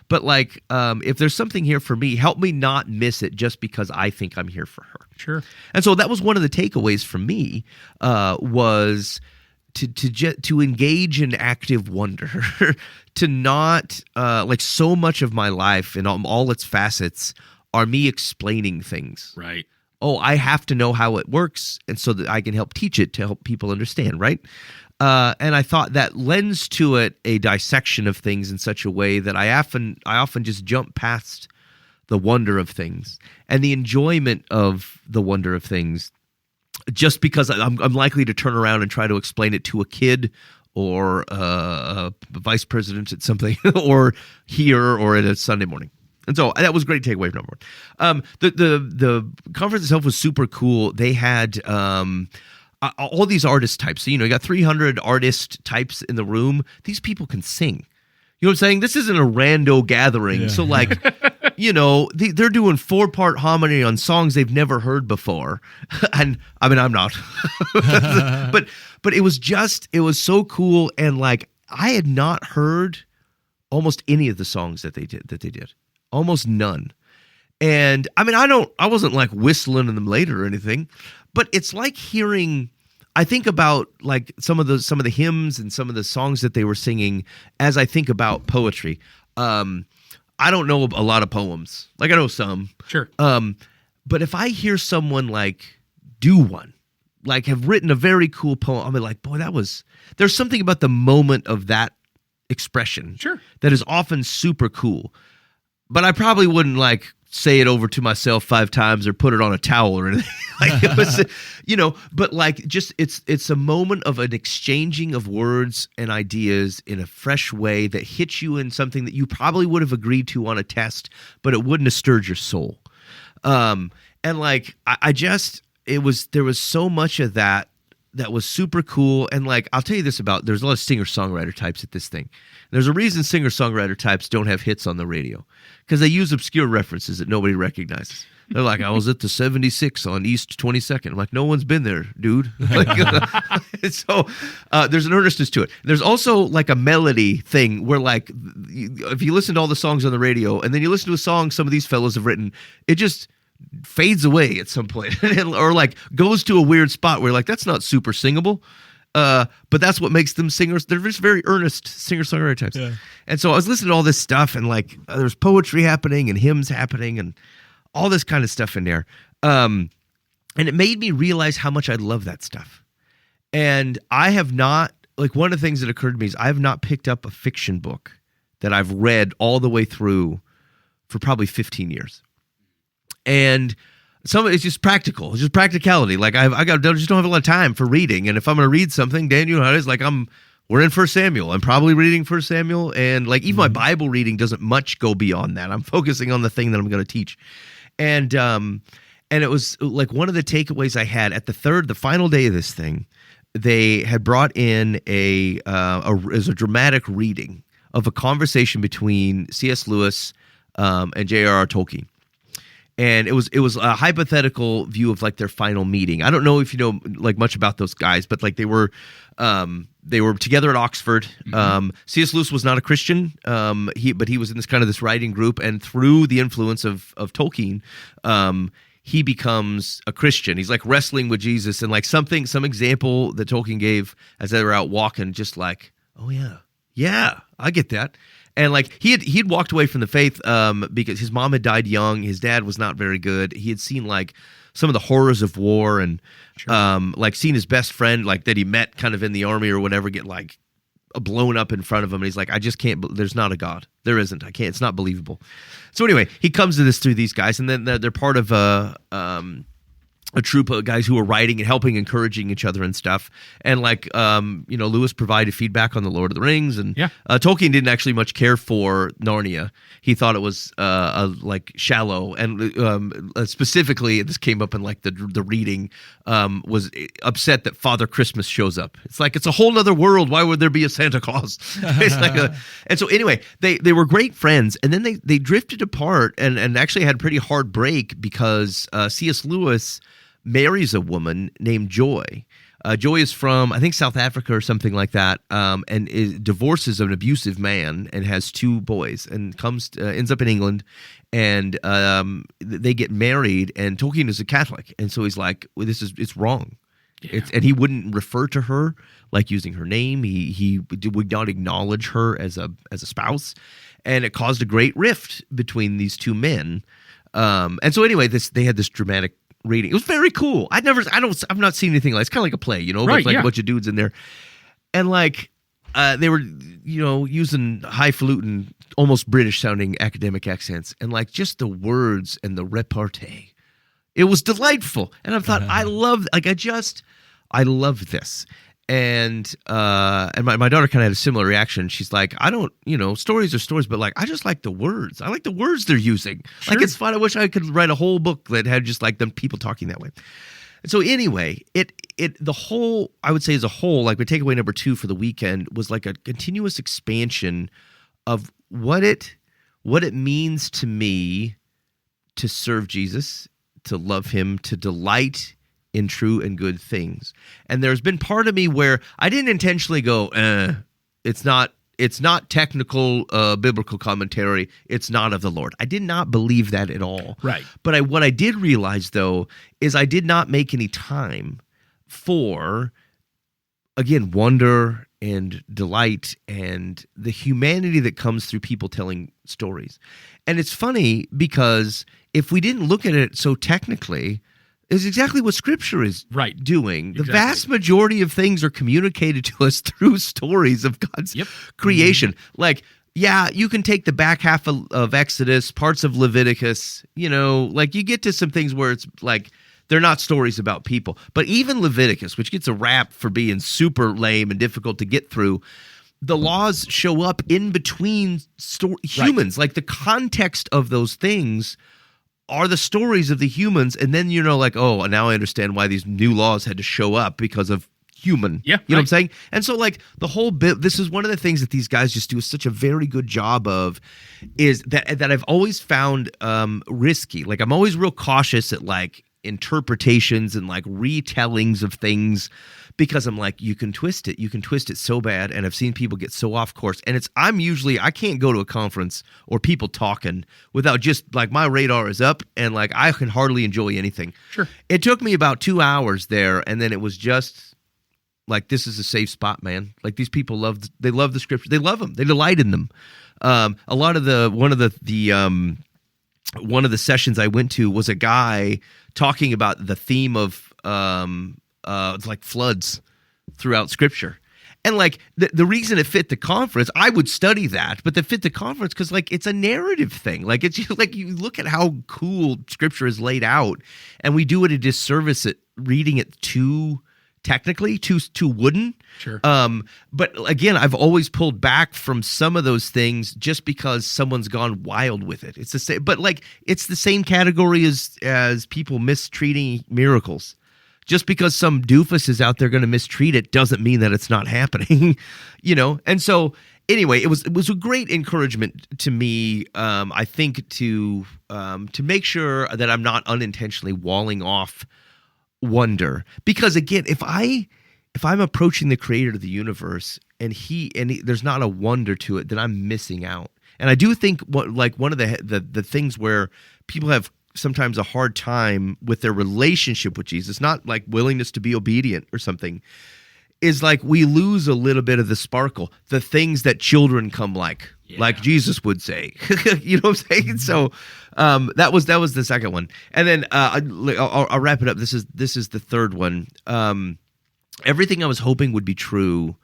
But like, if there's something here for me, help me not miss it just because I think I'm here for her. Sure. And so that was one of the takeaways from me, was to engage in active wonder, to not like, so much of my life and all its facets are me explaining things. Right. Oh, I have to know how it works, and so that I can help teach it to help people understand, right? And I thought that lends to it a dissection of things in such a way that I often just jump past the wonder of things and the enjoyment of the wonder of things, just because I'm likely to turn around and try to explain it to a kid or a vice president at something, or here, or at a Sunday morning. And so that was a great takeaway number one. The conference itself was super cool. They had all these artist types. So, you got 300 artist types in the room. These people can sing. You know what I'm saying? This isn't a rando gathering. So like, they're doing 4-part harmony on songs they've never heard before. And I mean, I'm not. but it was so cool. And like, I had not heard almost any of the songs that they did. Almost none. And I mean, I wasn't like whistling in them later or anything, but it's like hearing, I think about like some of the hymns and some of the songs that they were singing as I think about poetry. I don't know a lot of poems. Like I know some. Sure. But if I hear someone like do one, like have written a very cool poem, I'm like, boy, there's something about the moment of that expression. Sure. That is often super cool. But I probably wouldn't like say it over to myself 5 times or put it on a towel or anything. Like it was, but like just it's a moment of an exchanging of words and ideas in a fresh way that hits you in something that you probably would have agreed to on a test, but it wouldn't have stirred your soul. And like there was so much of that was super cool. And like I'll tell you this there's a lot of singer-songwriter types at this thing. There's a reason singer-songwriter types don't have hits on the radio, because they use obscure references that nobody recognizes. They're like, I was at the 76 on East 22nd. I'm like, no one's been there, dude. So there's an earnestness to it. There's also like a melody thing where like, if you listen to all the songs on the radio and then you listen to a song some of these fellows have written, it just fades away at some point or like goes to a weird spot where like, that's not super singable. But that's what makes them singers. They're just very earnest singer-songwriter types. Yeah. And so I was listening to all this stuff and like there's poetry happening and hymns happening and all this kind of stuff in there. And it made me realize how much I love that stuff. And I have not, like one of the things that occurred to me is I have not picked up a fiction book that I've read all the way through for probably 15 years. And some of it's just practical. It's just practicality. Like I just don't have a lot of time for reading. And if I'm going to read something, Dan, you know how it is. Like we're in 1 Samuel. I'm probably reading 1 Samuel. And like even my Bible reading doesn't much go beyond that. I'm focusing on the thing that I'm going to teach. And it was like one of the takeaways I had at the final day of this thing, they had brought in as a dramatic reading of a conversation between C.S. Lewis and J.R.R. Tolkien. And it was a hypothetical view of like their final meeting. I don't know if you know like much about those guys, but like they were together at Oxford. C.S. Lewis was not a Christian, but he was in this writing group, and through the influence of Tolkien, he becomes a Christian. He's like wrestling with Jesus, and like some example that Tolkien gave as they were out walking, just like, oh yeah, I get that. And like he'd walked away from the faith because his mom had died young. His dad was not very good. He had seen like some of the horrors of war and like seen his best friend like that he met kind of in the army or whatever get like blown up in front of him. And he's like, I just can't. There's not a God. There isn't. I can't. It's not believable. So anyway, he comes to this through these guys, and then they're part of a troop of guys who are writing and helping, encouraging each other and stuff. And like, Lewis provided feedback on the Lord of the Rings, and Tolkien didn't actually much care for Narnia. He thought it was like shallow, and specifically, this came up in like the reading, was upset that Father Christmas shows up. It's like it's a whole nother world. Why would there be a Santa Claus? It's like and so anyway, they were great friends, and then they drifted apart and actually had a pretty hard break because C.S. Lewis marries a woman named Joy. Joy is from, I think, South Africa or something like that, and divorces an abusive man and has 2 boys and ends up in England, and they get married, and Tolkien is a Catholic, and so he's like, well, it's wrong. Yeah. And he wouldn't refer to her like using her name. He would not acknowledge her as a spouse, and it caused a great rift between these 2 men. And so anyway, they had this dramatic reading. It was very cool. I've not seen anything like it's kind of like a play, right, with like a bunch of dudes in there, and like they were using highfalutin, almost British sounding academic accents, and like just the words and the repartee. It was delightful, and I thought I love this. And my daughter kind of had a similar reaction. She's like, I don't, stories are stories, but like, I just like the words. I like the words they're using. Sure. Like, it's fun. I wish I could write a whole book that had just like them people talking that way. And so anyway, the whole, I would say as a whole, like my takeaway number 2 for the weekend was like a continuous expansion of what it means to me to serve Jesus, to love him, to delight in true and good things. And there's been part of me where I didn't intentionally go, it's not technical biblical commentary. It's not of the Lord. I did not believe that at all. Right. But what I did realize, though, is I did not make any time for, again, wonder and delight and the humanity that comes through people telling stories. And it's funny because if we didn't look at it so technically, is exactly what Scripture is doing. The vast majority of things are communicated to us through stories of God's creation. Like, yeah, you can take the back half of Exodus, parts of Leviticus, like you get to some things where it's like they're not stories about people. But even Leviticus, which gets a rap for being super lame and difficult to get through, the laws show up in between humans. Like the context of those things are the stories of the humans, and then like, oh, now I understand why these new laws had to show up because of human. Yeah, you know what I'm saying? And so, like, the whole bit, this is one of the things that these guys just do such a very good job of, is that I've always found risky. Like, I'm always real cautious at, like, interpretations and, like, retellings of things, because I'm like, you can twist it so bad, and I've seen people get so off course. And I can't go to a conference or people talking without just, like, my radar is up, and, like, I can hardly enjoy anything. Sure. It took me about 2 hours there, and then it was just like, this is a safe spot, man. Like, these people love the Scripture. They love them. They delight in them. A lot of one of the sessions I went to was a guy talking about the theme of like floods throughout Scripture. And like the reason it fit the conference, I would study that, but it fit the conference because, like, it's a narrative thing. Like, it's just, like, you look at how cool Scripture is laid out, and we do it a disservice at reading it too technically, too wooden. Sure. But again, I've always pulled back from some of those things just because someone's gone wild with it. It's the same, but like, it's the same category as people mistreating miracles. Just because some doofus is out there going to mistreat it doesn't mean that it's not happening, And so, anyway, it was a great encouragement to me. I think to make sure that I'm not unintentionally walling off wonder, because again, if I'm approaching the Creator of the universe and there's not a wonder to it, then I'm missing out. And I do think one of the things where people have sometimes a hard time with their relationship with Jesus, not like willingness to be obedient or something, is like we lose a little bit of the sparkle, the things that children come like Jesus would say. You know what I'm saying? So that was the second one, and then I'll wrap it up. This is the third one. Everything I was hoping would be true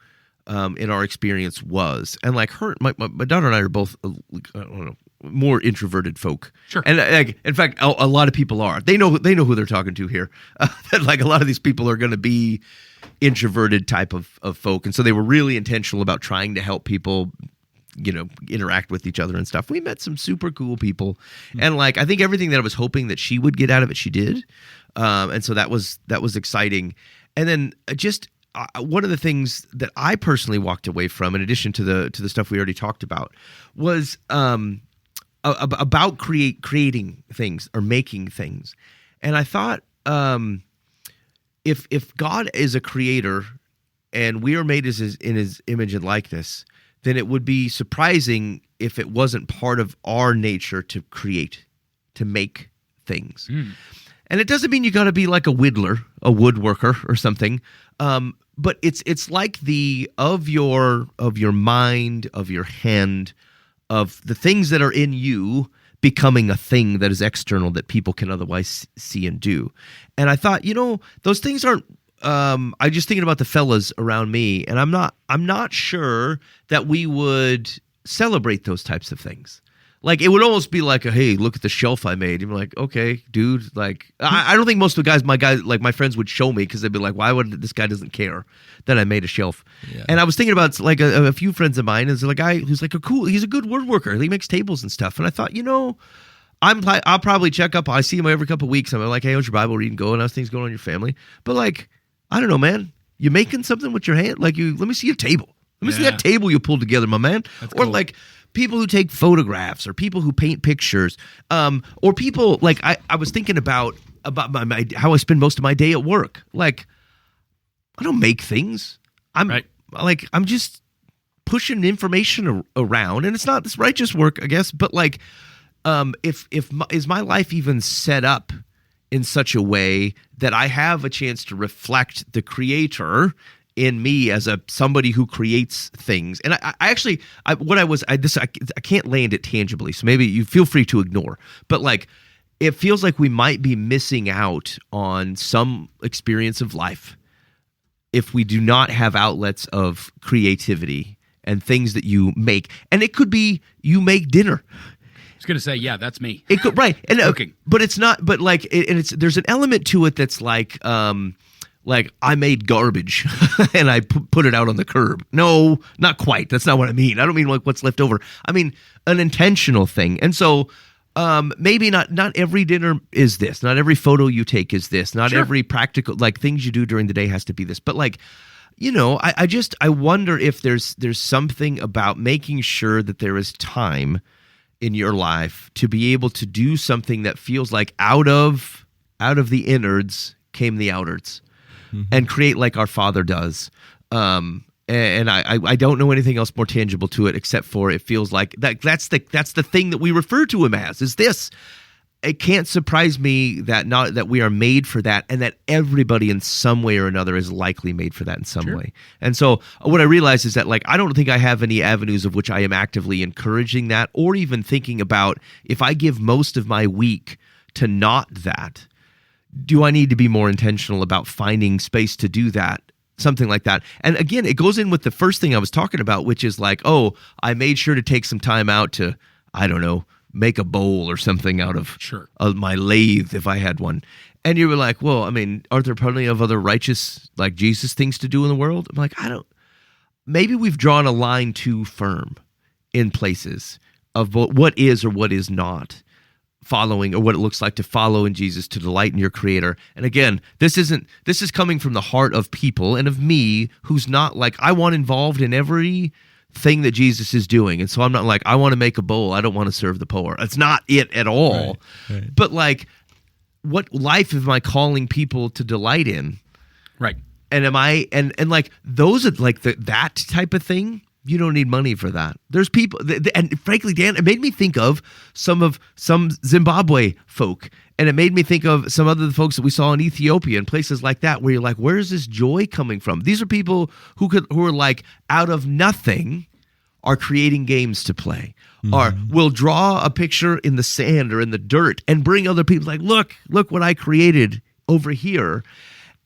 in our experience was, and like my daughter and I are both I don't know, more introverted folk. Sure. And in fact, a lot of people are. They know who they're talking to here. That like a lot of these people are going to be introverted type of folk, and so they were really intentional about trying to help people, interact with each other and stuff. We met some super cool people, and like I think everything that I was hoping that she would get out of it, she did, and so that was exciting. And then just one of the things that I personally walked away from, in addition to the stuff we already talked about, was about creating things or making things. And I thought, if God is a creator and we are made in his image and likeness, then it would be surprising if it wasn't part of our nature to create, to make things. And it doesn't mean you got to be like a whittler, a woodworker or something. But it's like of your mind, of your hand, of the things that are in you becoming a thing that is external that people can otherwise see and do. And I thought, those things aren't. I'm just thinking about the fellas around me, and I'm not sure that we would celebrate those types of things. Like, it would almost be like, hey, look at the shelf I made. And you're like, okay, dude. Like, I don't think most of the my friends would show me, because they'd be like, why would this guy doesn't care that I made a shelf? Yeah. And I was thinking about like a few friends of mine. There's a guy who's like he's a good woodworker. He makes tables and stuff. And I thought, I'll probably check up. I see him every couple of weeks. I'm like, hey, how's your Bible reading going? How's things going on in your family? But like, I don't know, man. You making something with your hand? Like, let me see a table. Let me see that table you pulled together, my man. That's cool. people who take photographs or people who paint pictures, or people like I was thinking about my how I spend most of my day at work. Like, I don't make things. I'm just pushing information around, and it's not this righteous work, I guess. But like, is my life even set up in such a way that I have a chance to reflect the Creator in me as somebody who creates things? And I can't land it tangibly, so maybe you feel free to ignore. But like, it feels like we might be missing out on some experience of life if we do not have outlets of creativity and things that you make. And it could be you make dinner. I was going to say, yeah, that's me. It could, right. And cooking. But it's not, but like, there's an element to it that's like I made garbage and I put it out on the curb. No, not quite. That's not what I mean. I don't mean like what's left over. I mean an intentional thing. And so maybe not every dinner is this. Not every photo you take is this. Not every practical, like, things you do during the day has to be this. But like, you know, I wonder if there's something about making sure that there is time in your life to be able to do something that feels like out of the innards came the outards, and create like our Father does. And I don't know anything else more tangible to it, except for it feels like that's the thing that we refer to him as, is this. It can't surprise me that we are made for that, and that everybody in some way or another is likely made for that in some way. And so what I realize is that, like, I don't think I have any avenues of which I am actively encouraging that, or even thinking about, if I give most of my week to not that, do I need to be more intentional about finding space to do that? Something like that. And again, it goes in with the first thing I was talking about, which is like, oh, I made sure to take some time out to, I don't know, make a bowl or something out of my lathe if I had one. And you were like, well, I mean, aren't there plenty of other righteous, like Jesus, things to do in the world? I'm like, maybe we've drawn a line too firm in places of what is or what is not following, or what it looks like to follow in Jesus, to delight in your Creator. And again, this is coming from the heart of people and of me, who's not like, I want involved in every thing that Jesus is doing. And so I'm not like, I want to make a bowl, I don't want to serve the poor. It's not it at all. Right. But like, what life am I calling people to delight in? Right. And am I, and like, those are like that type of thing. You don't need money for that. There's people, and frankly, Dan, it made me think of some Zimbabwe folk, and it made me think of some other folks that we saw in Ethiopia and places like that, where you're like, where is this joy coming from? These are people who are like, out of nothing, are creating games to play, or will draw a picture in the sand or in the dirt and bring other people like, look what I created over here,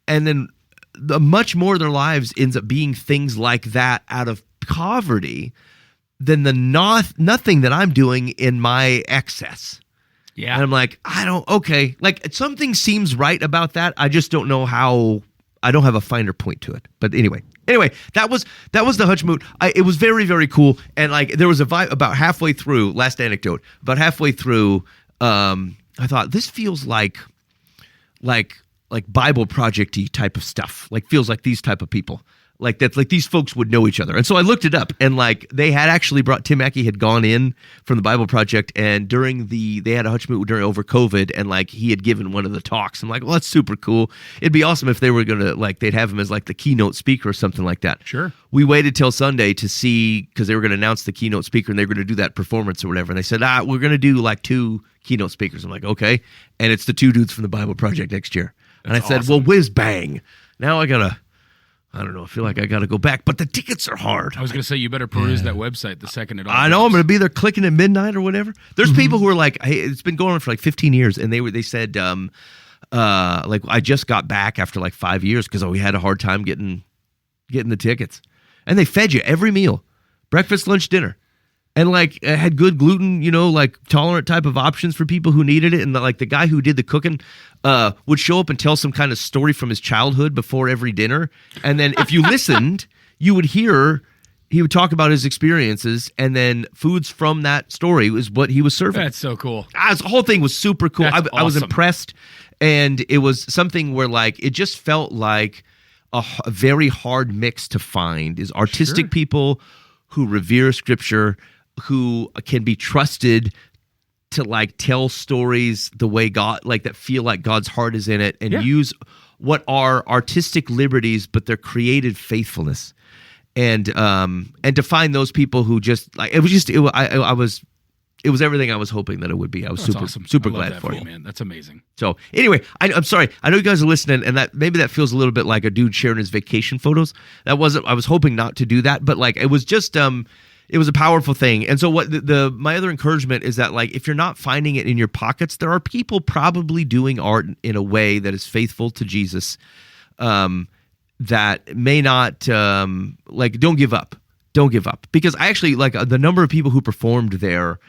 and then much more of their lives ends up being things like that out of poverty than the nothing that I'm doing in my excess. Yeah. And I'm like, like, something seems right about that. I just don't know how. I don't have a finer point to it. But anyway, that was the Hutch Moot. It was very, very cool. And like, there was a vibe about halfway through, last anecdote, about halfway through, I thought, this feels like Bible project-y type of stuff. Like, feels like these type of people. Like that, like these folks would know each other. And so I looked it up, and like, they had actually Tim Mackey had gone in from the Bible Project, and they had a Hutch Moot over COVID, and like, he had given one of the talks. I'm like, well, that's super cool. It'd be awesome if they were gonna, like, they'd have him as like the keynote speaker or something like that. Sure. We waited till Sunday to see, because they were gonna announce the keynote speaker, and they were gonna do that performance or whatever. And they said, we're gonna do like 2 keynote speakers. I'm like, okay. And it's the 2 dudes from the Bible Project next year. That's and I said, well, whiz bang. Now I don't know. I feel like I got to go back, but the tickets are hard. I was going to say, you better peruse that website the second it all I know. I'm going to be there clicking at midnight or whatever. There's people who are like, hey, it's been going on for like 15 years. And they said, like, I just got back after like 5 years because we had a hard time getting the tickets. And they fed you every meal, breakfast, lunch, dinner. And like, it had good gluten, like tolerant type of options for people who needed it. And like, the guy who did the cooking would show up and tell some kind of story from his childhood before every dinner. And then if you listened, you would hear he would talk about his experiences, and then foods from that story was what he was serving. That's so cool. The whole thing was super cool. I was impressed, and it was something where like, it just felt like a very hard mix to find is artistic people who revere scripture, who can be trusted to like tell stories the way God, like that feel like God's heart is in it, and use what are artistic liberties, but they're created faithfulness. And to find those people who just like, it was everything I was hoping that it would be. I was super glad for you, man. That's amazing. So anyway, I'm sorry. I know you guys are listening, and that maybe that feels a little bit like a dude sharing his vacation photos. I was hoping not to do that, but like it was just it was a powerful thing. And so what my other encouragement is that like if you're not finding it in your pockets, there are people probably doing art in a way that is faithful to Jesus. That may not like don't give up because I actually like the number of people who performed there.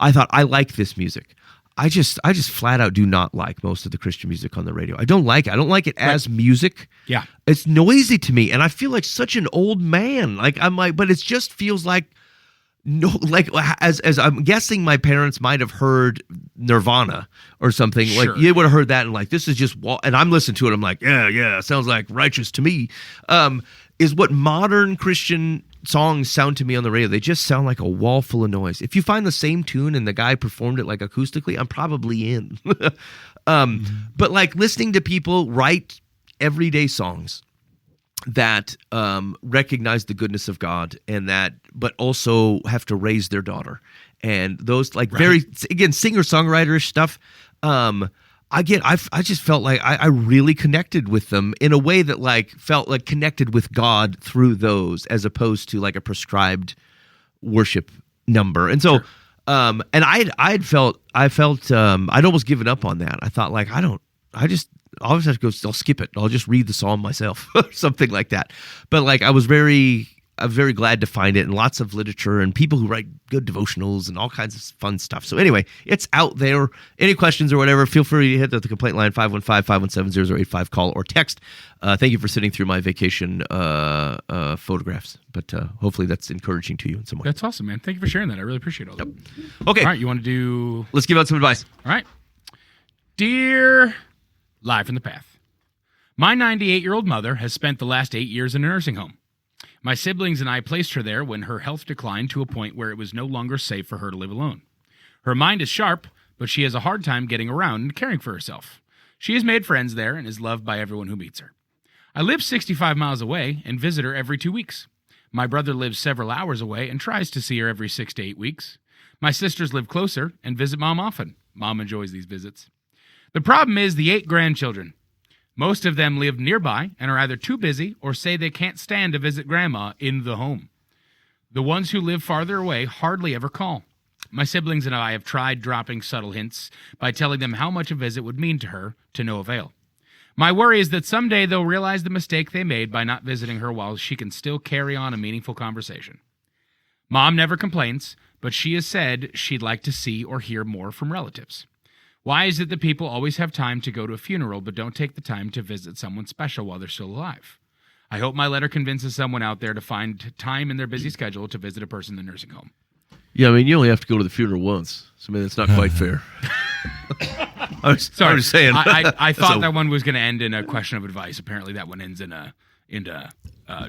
I thought I like this music. I just flat out do not like most of the Christian music on the radio. I don't like it as music. Yeah, it's noisy to me, and I feel like such an old man. Like I'm like, but it just feels like no, like as I'm guessing my parents might have heard Nirvana or something. Sure. Like you would have heard that and like this is just and I'm listening to it. I'm like, yeah, sounds like Righteous to me. Is what modern Christian songs sound to me on the radio. They just sound like a wall full of noise. If you find the same tune and the guy performed it like acoustically, I'm probably in. But like listening to people write everyday songs that recognize the goodness of God and that, but also have to raise their daughter, and those like very again singer-songwriter-ish stuff. I just felt like I really connected with them in a way that like felt like connected with God through those, as opposed to like a prescribed worship number. And so, and I felt I'd almost given up on that. I thought like I'll always have to go. I'll skip it. I'll just read the psalm myself, or something like that. But like I was very glad to find it, and lots of literature and people who write good devotionals and all kinds of fun stuff. So anyway, it's out there. Any questions or whatever, feel free to hit the complaint line 515-517-0085, call or text. Thank you for sitting through my vacation photographs, but hopefully that's encouraging to you in some way. That's awesome, man. Thank you for sharing that. I really appreciate all that. Okay. All right, you want to do... Let's give out some advice. All right. Dear Live from the Path, my 98-year-old mother has spent the last 8 years in a nursing home. My siblings and I placed her there when her health declined to a point where it was no longer safe for her to live alone. Her mind is sharp, but she has a hard time getting around and caring for herself. She has made friends there and is loved by everyone who meets her. I live 65 miles away and visit her every 2 weeks. My brother lives several hours away and tries to see her every 6 to 8 weeks. My sisters live closer and visit Mom often. Mom enjoys these visits. The problem is the 8 grandchildren. Most of them live nearby and are either too busy or say they can't stand to visit Grandma in the home. The ones who live farther away hardly ever call. My siblings and I have tried dropping subtle hints by telling them how much a visit would mean to her, to no avail. My worry is that someday they'll realize the mistake they made by not visiting her while she can still carry on a meaningful conversation. Mom never complains, but she has said she'd like to see or hear more from relatives. Why is it that people always have time to go to a funeral but don't take the time to visit someone special while they're still alive? I hope my letter convinces someone out there to find time in their busy schedule to visit a person in the nursing home. Yeah, I mean, you only have to go to the funeral once. So, I mean, it's not quite fair. I was saying. I thought that one was going to end in a question of advice. Apparently, that one ends in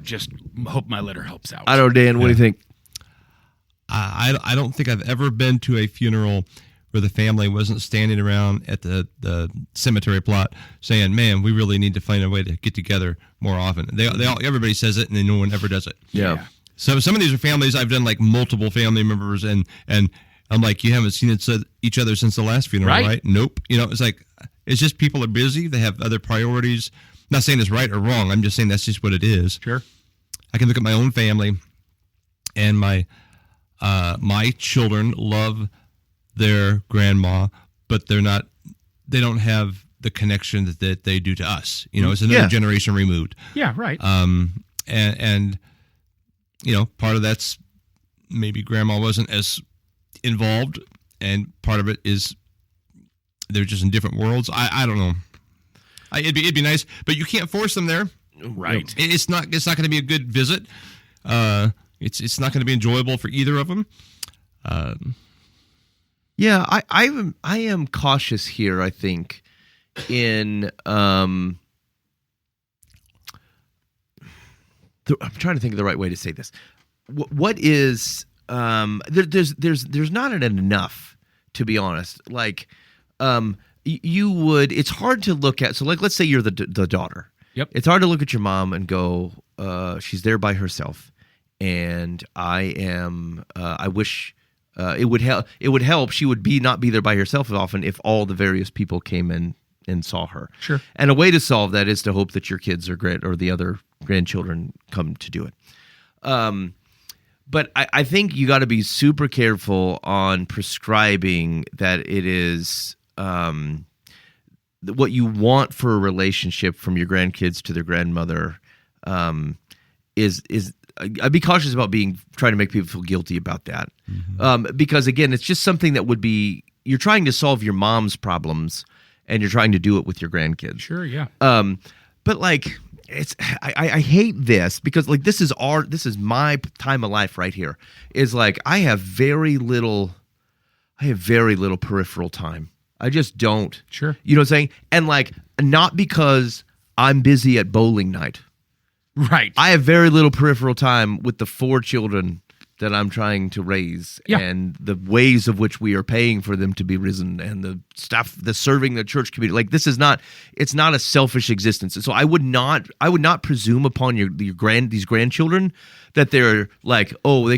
just hope my letter helps out. I don't know, Dan. What do you think? I don't think I've ever been to a funeral where the family wasn't standing around at the cemetery plot saying, "Man, we really need to find a way to get together more often." Everybody says it, and then no one ever does it. Yeah. So some of these are families I've done like multiple family members, and I'm like, you haven't seen each other since the last funeral, right? Nope. It's like it's just people are busy. They have other priorities. I'm not saying it's right or wrong. I'm just saying that's just what it is. Sure. I can look at my own family, and my children love their grandma, but they don't have the connection that they do to us. It's another generation removed. Yeah, right. And part of that's maybe grandma wasn't as involved, and part of it is they're just in different worlds. I don't know. It'd be nice, but you can't force them there. Right. It's not going to be a good visit. It's not going to be enjoyable for either of them. Yeah, I am cautious here, I think, in I'm trying to think of the right way to say this. What is there's not enough, to be honest. Like, you would. It's hard to look at. So, like, let's say you're the daughter. Yep. It's hard to look at your mom and go, she's there by herself, and I am. I wish it would help. It would help. She would not be there by herself as often if all the various people came in and saw her. Sure. And a way to solve that is to hope that your kids or the other grandchildren come to do it. But I think you got to be super careful on prescribing that it is what you want for a relationship from your grandkids to their grandmother is I'd be cautious about trying to make people feel guilty about that. Because again, it's just something that would be, you're trying to solve your mom's problems and you're trying to do it with your grandkids. Sure, yeah. But like, I hate this because like this is my time of life right here. Is like I have very little peripheral time. I just don't. Sure. You know what I'm saying? And like, not because I'm busy at bowling night. Right. I have very little peripheral time with the 4 children that I'm trying to raise, and the ways of which we are paying for them to be risen, and the stuff, the serving the church community. Like it's not a selfish existence. And so I would not presume upon these grandchildren that they're like, oh,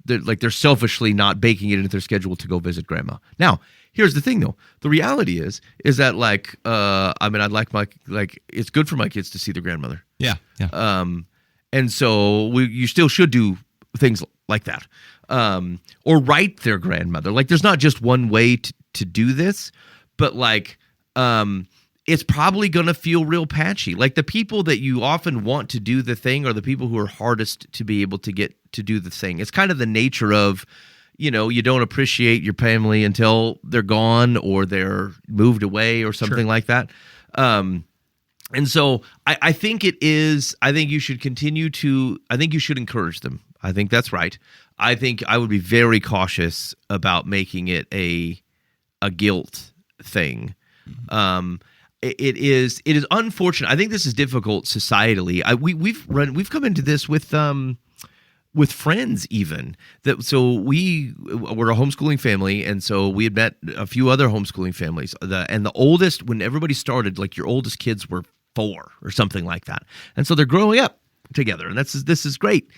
they're selfishly not baking it into their schedule to go visit grandma. Now, here's the thing though. The reality is that like, I'd like it's good for my kids to see their grandmother. Yeah. And so you still should do things like that, or write their grandmother. Like, there's not just one way to do this, but like, it's probably going to feel real patchy. Like the people that you often want to do the thing are the people who are hardest to be able to get to do the thing. It's kind of the nature of, you don't appreciate your family until they're gone or they're moved away or something like that. And so I think you should you should encourage them. I think that's right. I think I would be very cautious about making it a guilt thing. It is unfortunate. I think this is difficult societally. We've come into this with friends even. So we're a homeschooling family, and so we had met a few other homeschooling families. And the oldest, when everybody started, like your oldest kids were 4 or something like that, and so they're growing up together, and this is great.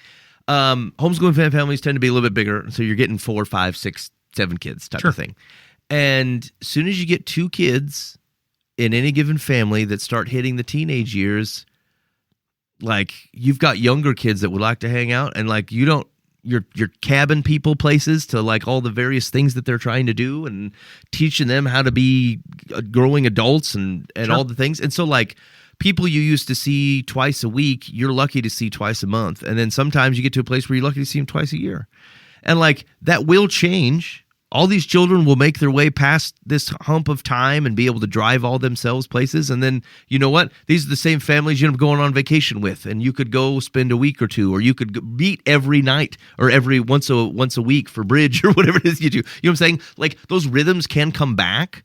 Homeschooling families tend to be a little bit bigger, so you're getting 4, 5, 6, 7 kids type of thing. And as soon as you get 2 kids in any given family that start hitting the teenage years, like you've got younger kids that would like to hang out, and like you're cabin people places to like all the various things that they're trying to do and teaching them how to be growing adults and all the things. And so like, people you used to see twice a week, you're lucky to see twice a month. And then sometimes you get to a place where you're lucky to see them twice a year. And like, that will change. All these children will make their way past this hump of time and be able to drive all themselves places. And then, you know what? These are the same families you end up going on vacation with. And you could go spend a week or two, or you could meet every night or every once a week for bridge or whatever it is you do. You know what I'm saying? Like, those rhythms can come back.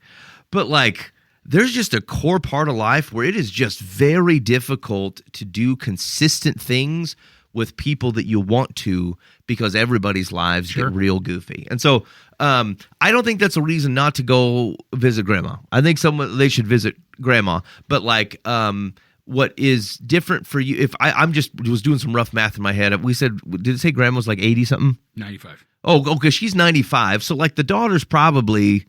But like, there's just a core part of life where it is just very difficult to do consistent things with people that you want to, because everybody's lives get real goofy. And so I don't think that's a reason not to go visit grandma. I think they should visit grandma. But like, what is different for you, if I'm just was doing some rough math in my head. We said, did it say grandma was like 80 something? 95. Oh, okay. She's 95. So like the daughter's probably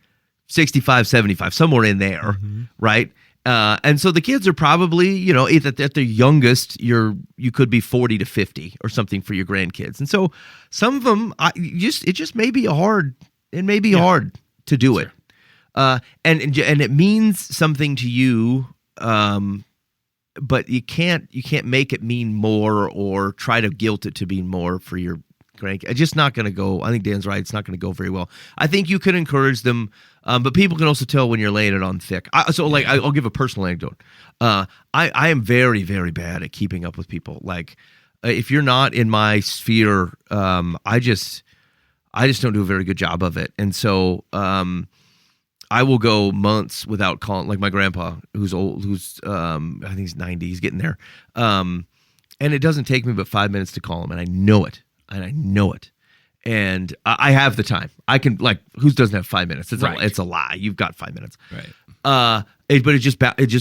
65, 75, somewhere in there, right? And so the kids are probably, at their youngest, you could be 40 to 50 or something for your grandkids. And so some of them, it just may be hard. It may be hard to do it. And it means something to you, but you can't make it mean more or try to guilt it to be more for your grandkids. It's just not going to go. I think Dan's right. It's not going to go very well. I think you can encourage them. But people can also tell when you're laying it on thick. I'll give a personal anecdote. I am very, very bad at keeping up with people. Like, if you're not in my sphere, I just don't do a very good job of it. And so I will go months without calling. Like my grandpa, who's old, I think he's 90, he's getting there. And it doesn't take me but 5 minutes to call him, and I know it. and I have the time. I can who doesn't have 5 minutes? It's Right. it's a lie. You've got 5 minutes. Right. But it just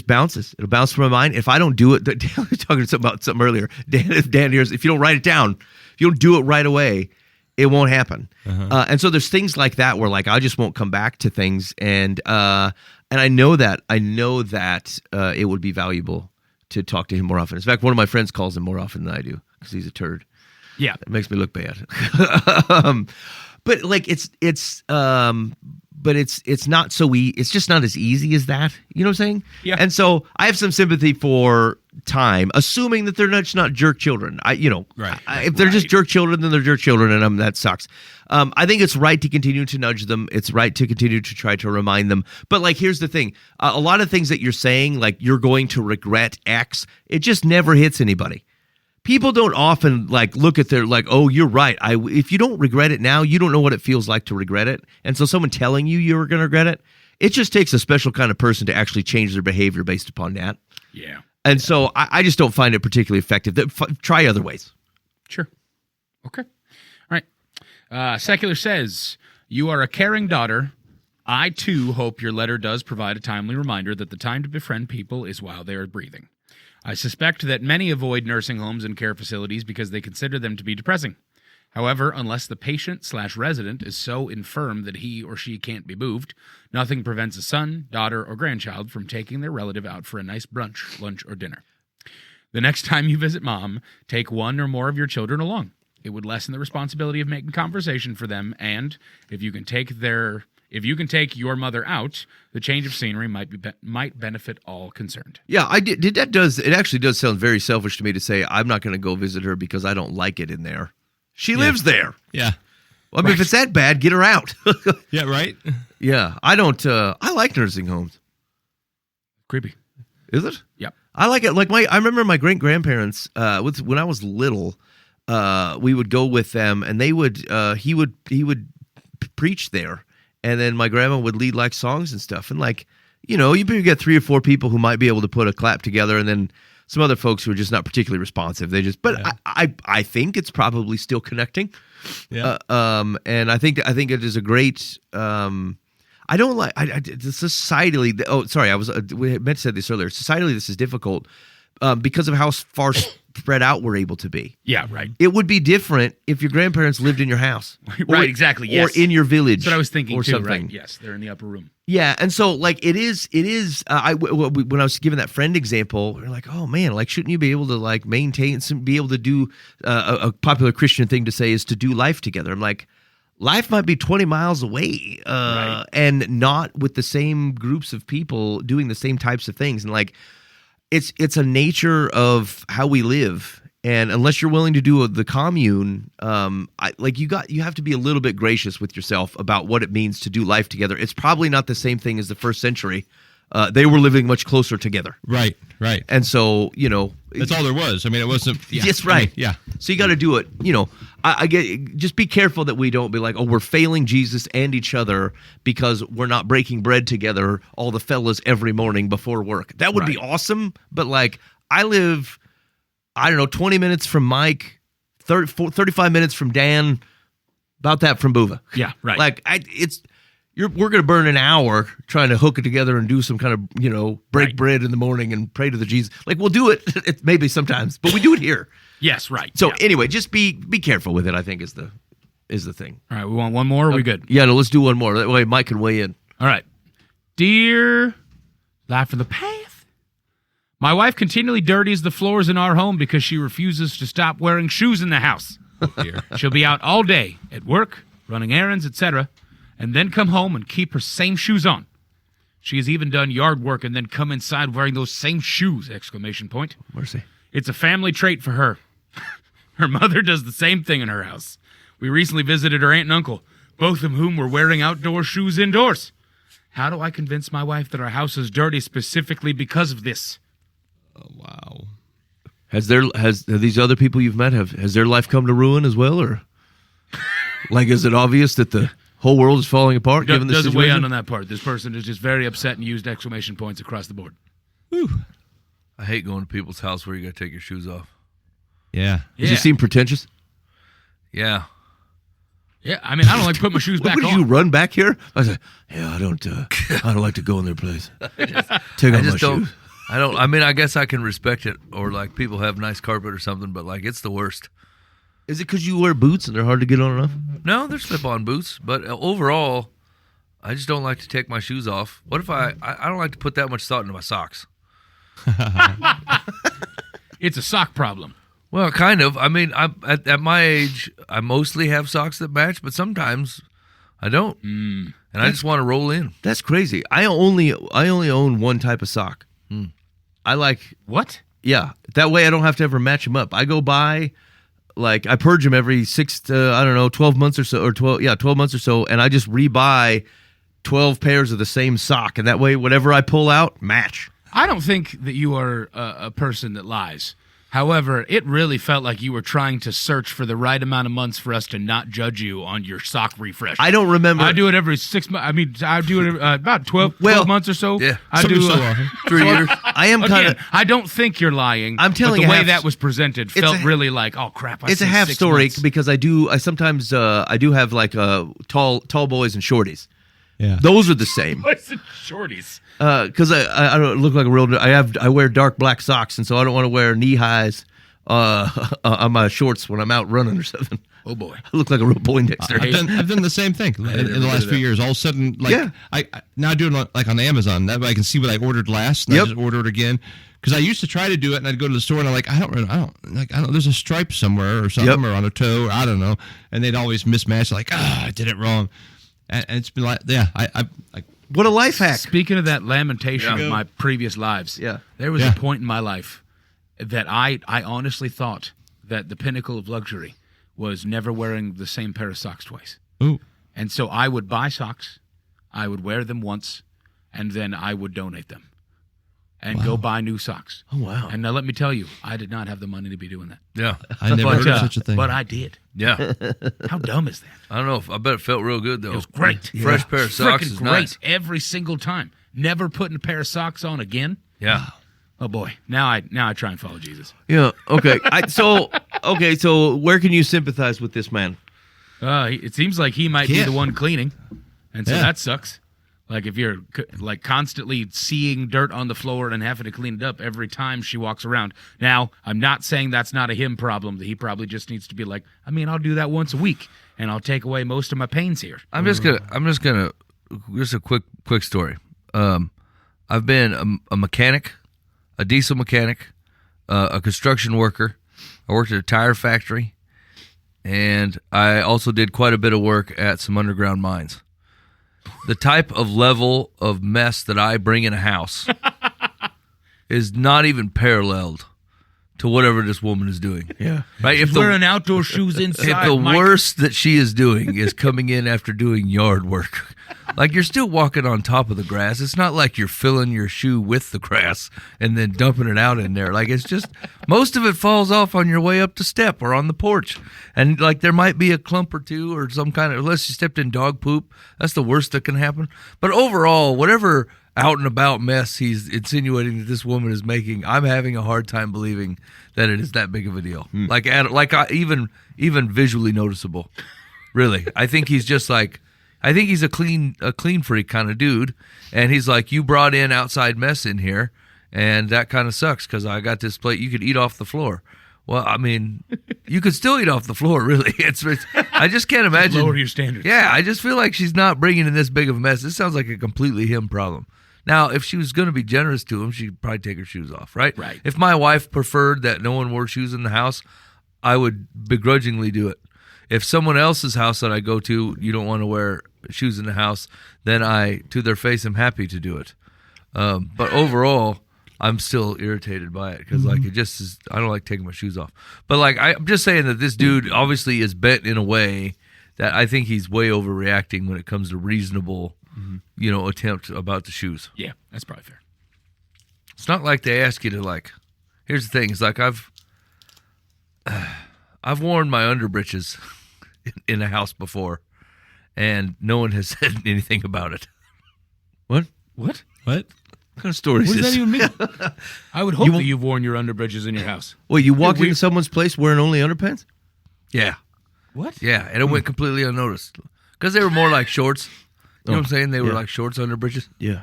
bounces. It'll bounce from my mind. If I don't do it, I was talking about something earlier. Dan hears, if you don't write it down, if you don't do it right away, it won't happen. And so there's things like that where I just won't come back to things, and I know that it would be valuable to talk to him more often. In fact, one of my friends calls him more often than I do because he's a turd. Yeah. It makes me look bad. But it's not so it's just not as easy as that. You know what I'm saying? Yeah. And so I have some sympathy for time, assuming that they're not jerk children. If they're just jerk children, then they're jerk children, and that sucks. I think it's right to continue to nudge them. It's right to continue to try to remind them. But here's the thing: a lot of things that you're saying, you're going to regret X, it just never hits anybody. People don't often look at their oh, you're right. If you don't regret it now, you don't know what it feels like to regret it. And so someone telling you were going to regret it, it just takes a special kind of person to actually change their behavior based upon that. Yeah. And so I just don't find it particularly effective. Try other ways. Sure. Okay. All right. Secular says, you are a caring daughter. I, too, hope your letter does provide a timely reminder that the time to befriend people is while they are breathing. I suspect that many avoid nursing homes and care facilities because they consider them to be depressing. However, unless the patient/resident is so infirm that he or she can't be moved, nothing prevents a son, daughter, or grandchild from taking their relative out for a nice brunch, lunch, or dinner. The next time you visit mom, take one or more of your children along. It would lessen the responsibility of making conversation for them, and if you can take your mother out, the change of scenery might benefit all concerned. Yeah, I did. It actually does sound very selfish to me to say I'm not going to go visit her because I don't like it in there. She lives there. Yeah. Well, I mean, if it's that bad, get her out. Yeah, right? Yeah, I don't. I like nursing homes. Creepy. Is it? Yep. I like it. I remember my great grandparents. When I was little, we would go with them, and they would. He would preach there. And then my grandma would lead songs and stuff. And you get 3 or 4 people who might be able to put a clap together, and then some other folks who are just not particularly responsive. I think it's probably still connecting. Yeah. And I think it is a great. I don't like societally. Oh, sorry, we meant to say this earlier. Societally, this is difficult because of how far spread out we're able to be. Yeah, right. It would be different if your grandparents lived in your house. Right, exactly, yes. Or in your village. That's what I was thinking or too, something. right? Yes, they're in the upper room. Yeah, and so it is. When I was giving that friend example, we were oh man, shouldn't you be able to maintain be able to do a popular Christian thing to say is to do life together? I'm life might be 20 miles away, right. and not with the same groups of people doing the same types of things, and it's a nature of how we live. And unless you're willing to do the commune, you have to be a little bit gracious with yourself about what it means to do life together. It's probably not the same thing as the first century. They were living much closer together. Right. And so, that's all there was. I mean, it wasn't. Yeah. Yes, right. I mean, yeah. So you got to do it. I get. Just be careful that we don't be oh, we're failing Jesus and each other because we're not breaking bread together, all the fellas every morning before work. That would be awesome. But I live, I don't know, 20 minutes from Mike, 35 minutes from Dan, about that from Buva. Yeah, right. We're going to burn an hour trying to hook it together and do some kind of, break bread in the morning and pray to the Jesus. We'll do it maybe sometimes, but we do it here. Yes, right. So anyway, just be careful with it, I think is the thing. All right, we want one more, or are we good? Yeah, no, let's do one more. That way Mike can weigh in. All right. Dear Life of the Path, my wife continually dirties the floors in our home because she refuses to stop wearing shoes in the house. She'll be out all day at work, running errands, etc., and then come home and keep her same shoes on. She has even done yard work and then come inside wearing those same shoes! ! Mercy. It's a family trait for her. Her mother does the same thing in her house. We recently visited her aunt and uncle, both of whom were wearing outdoor shoes indoors. How do I convince my wife that our house is dirty specifically because of this? Oh, wow. Have these other people you've met, has their life come to ruin as well, or is it obvious that the whole world is falling apart given the situation? situation? Doesn't weigh on that part. This person is just very upset and used exclamation points across the board. Whew. I hate going to people's house where you got to take your shoes off. Yeah. Does he seem pretentious? Yeah. Yeah, I mean, I don't like to put my shoes back What did on. you run back here? I was like, yeah, I don't like to go in their place. Take off my don't. shoes. I mean, I guess I can respect it, or like people have nice carpet or something, but like it's the worst. Is it because you wear boots and they're hard to get on enough? No, they're slip-on boots, but overall, I just don't like to take my shoes off. What if I don't like to put that much thought into my socks? It's a sock problem. Well, kind of. I mean, at my age, I mostly have socks that match, but sometimes I don't, and I just want to roll in. That's crazy. I only own one type of sock. I like, What? yeah. That way I don't have to ever match them up. I go buy, like, I purge them every 12 months or so, 12 months or so, and I just rebuy 12 pairs of the same sock, and that way whatever I pull out, match. I don't think that you are a person that lies. However, it really felt like you were trying to search for the right amount of months for us to not judge you on your sock refresh. I don't remember. I do it every 6 months. I mean, I do it about 12 months or so. Yeah. I Something do. so often. 3 years. I am kind Again, of. I don't think you're lying. I'm telling but you, the way half- that was presented it's felt a- really like, oh crap! It's a half story because I sometimes I do have like tall boys and shorties. Yeah. Those are the same. What's it, shorties? Because I don't look like a real. I wear dark black socks, and so I don't want to wear knee highs on my shorts when I'm out running or something. Oh boy. I look like a real Poindexter. I've done the same thing in the last few years. All of a sudden, like Yeah. I now do it like on Amazon. That way I can see what I ordered last, and Yep. I just order it again. Because I used to try to do it, and I'd go to the store, and I'm like, I don't. There's a stripe somewhere or something, Yep. or on a toe, or I don't know, and they'd always mismatch. Like, I did it wrong, and it's been like, yeah, I What a life hack. Speaking of that lamentation of my previous lives, Yeah. there was Yeah. a point in my life that I honestly thought that the pinnacle of luxury was never wearing the same pair of socks twice. ooh. And so I would buy socks, I would wear them once, and then I would donate them and go buy new socks. Oh, wow. And now let me tell you, I did not have the money to be doing that. Yeah. I never heard of such a thing. But I did. Yeah. How dumb is that? I don't know. I bet it felt real good though. It was great. Fresh pair of socks Frickin' is great nice. every single time. Never putting a pair of socks on again. Yeah. Oh boy, now I try and follow Jesus. Yeah. Okay. So where can you sympathize with this man? It seems like he might be Can't. the one cleaning, and so Yeah. that sucks. Like if you're like constantly seeing dirt on the floor and having to clean it up every time she walks around. Now, I'm not saying that's not a him problem. That he probably just needs to be like, I mean, I'll do that once a week, and I'll take away most of my pains here. I'm just gonna just a quick story. I've been a mechanic, a diesel mechanic, a construction worker. I worked at a tire factory, and I also did quite a bit of work at some underground mines. The type of level of mess that I bring in a house is not even paralleled to whatever this woman is doing. Yeah. Right? If Wearing outdoor shoes inside. if the Mike. worst that she is doing is coming in after doing yard work, like you're still walking on top of the grass. It's not like you're filling your shoe with the grass and then dumping it out in there. Like it's just most of it falls off on your way up the step or on the porch. And like there might be a clump or two or some kind of, unless you stepped in dog poop, that's the worst that can happen. But overall, whatever out and about mess he's insinuating that this woman is making, I'm having a hard time believing that it is that big of a deal. Even visually noticeable. Really, I think he's just like, I think he's a clean freak kind of dude, and he's like, you brought in outside mess in here, and that kind of sucks because I got this plate. You could eat off the floor. Well, I mean, you could still eat off the floor. Really, it's I just can't imagine. Lower your standards. Yeah, I just feel like she's not bringing in this big of a mess. This sounds like a completely him problem. Now, if she was going to be generous to him, she'd probably take her shoes off, right? Right. If my wife preferred that no one wore shoes in the house, I would begrudgingly do it. If someone else's house that I go to, you don't want to wear shoes in the house, then I, to their face, am happy to do it. But overall, I'm still irritated by it because, like, it just is. I don't like taking my shoes off. But like, I'm just saying that this dude obviously is bent in a way that I think he's way overreacting when it comes to reasonable, attempt about the shoes. Yeah, that's probably fair. It's not like they ask you to like. Here's the thing: it's like I've worn my underbritches in a house before, and no one has said anything about it. What? What? What? What kind of story is What does this? that even mean? I would hope that you've worn your underbridges in your house. Wait, you walked into someone's place wearing only underpants? Yeah, What? Yeah, and it went completely unnoticed because they were more like shorts. You know what I'm saying? They were like shorts under bridges. Yeah.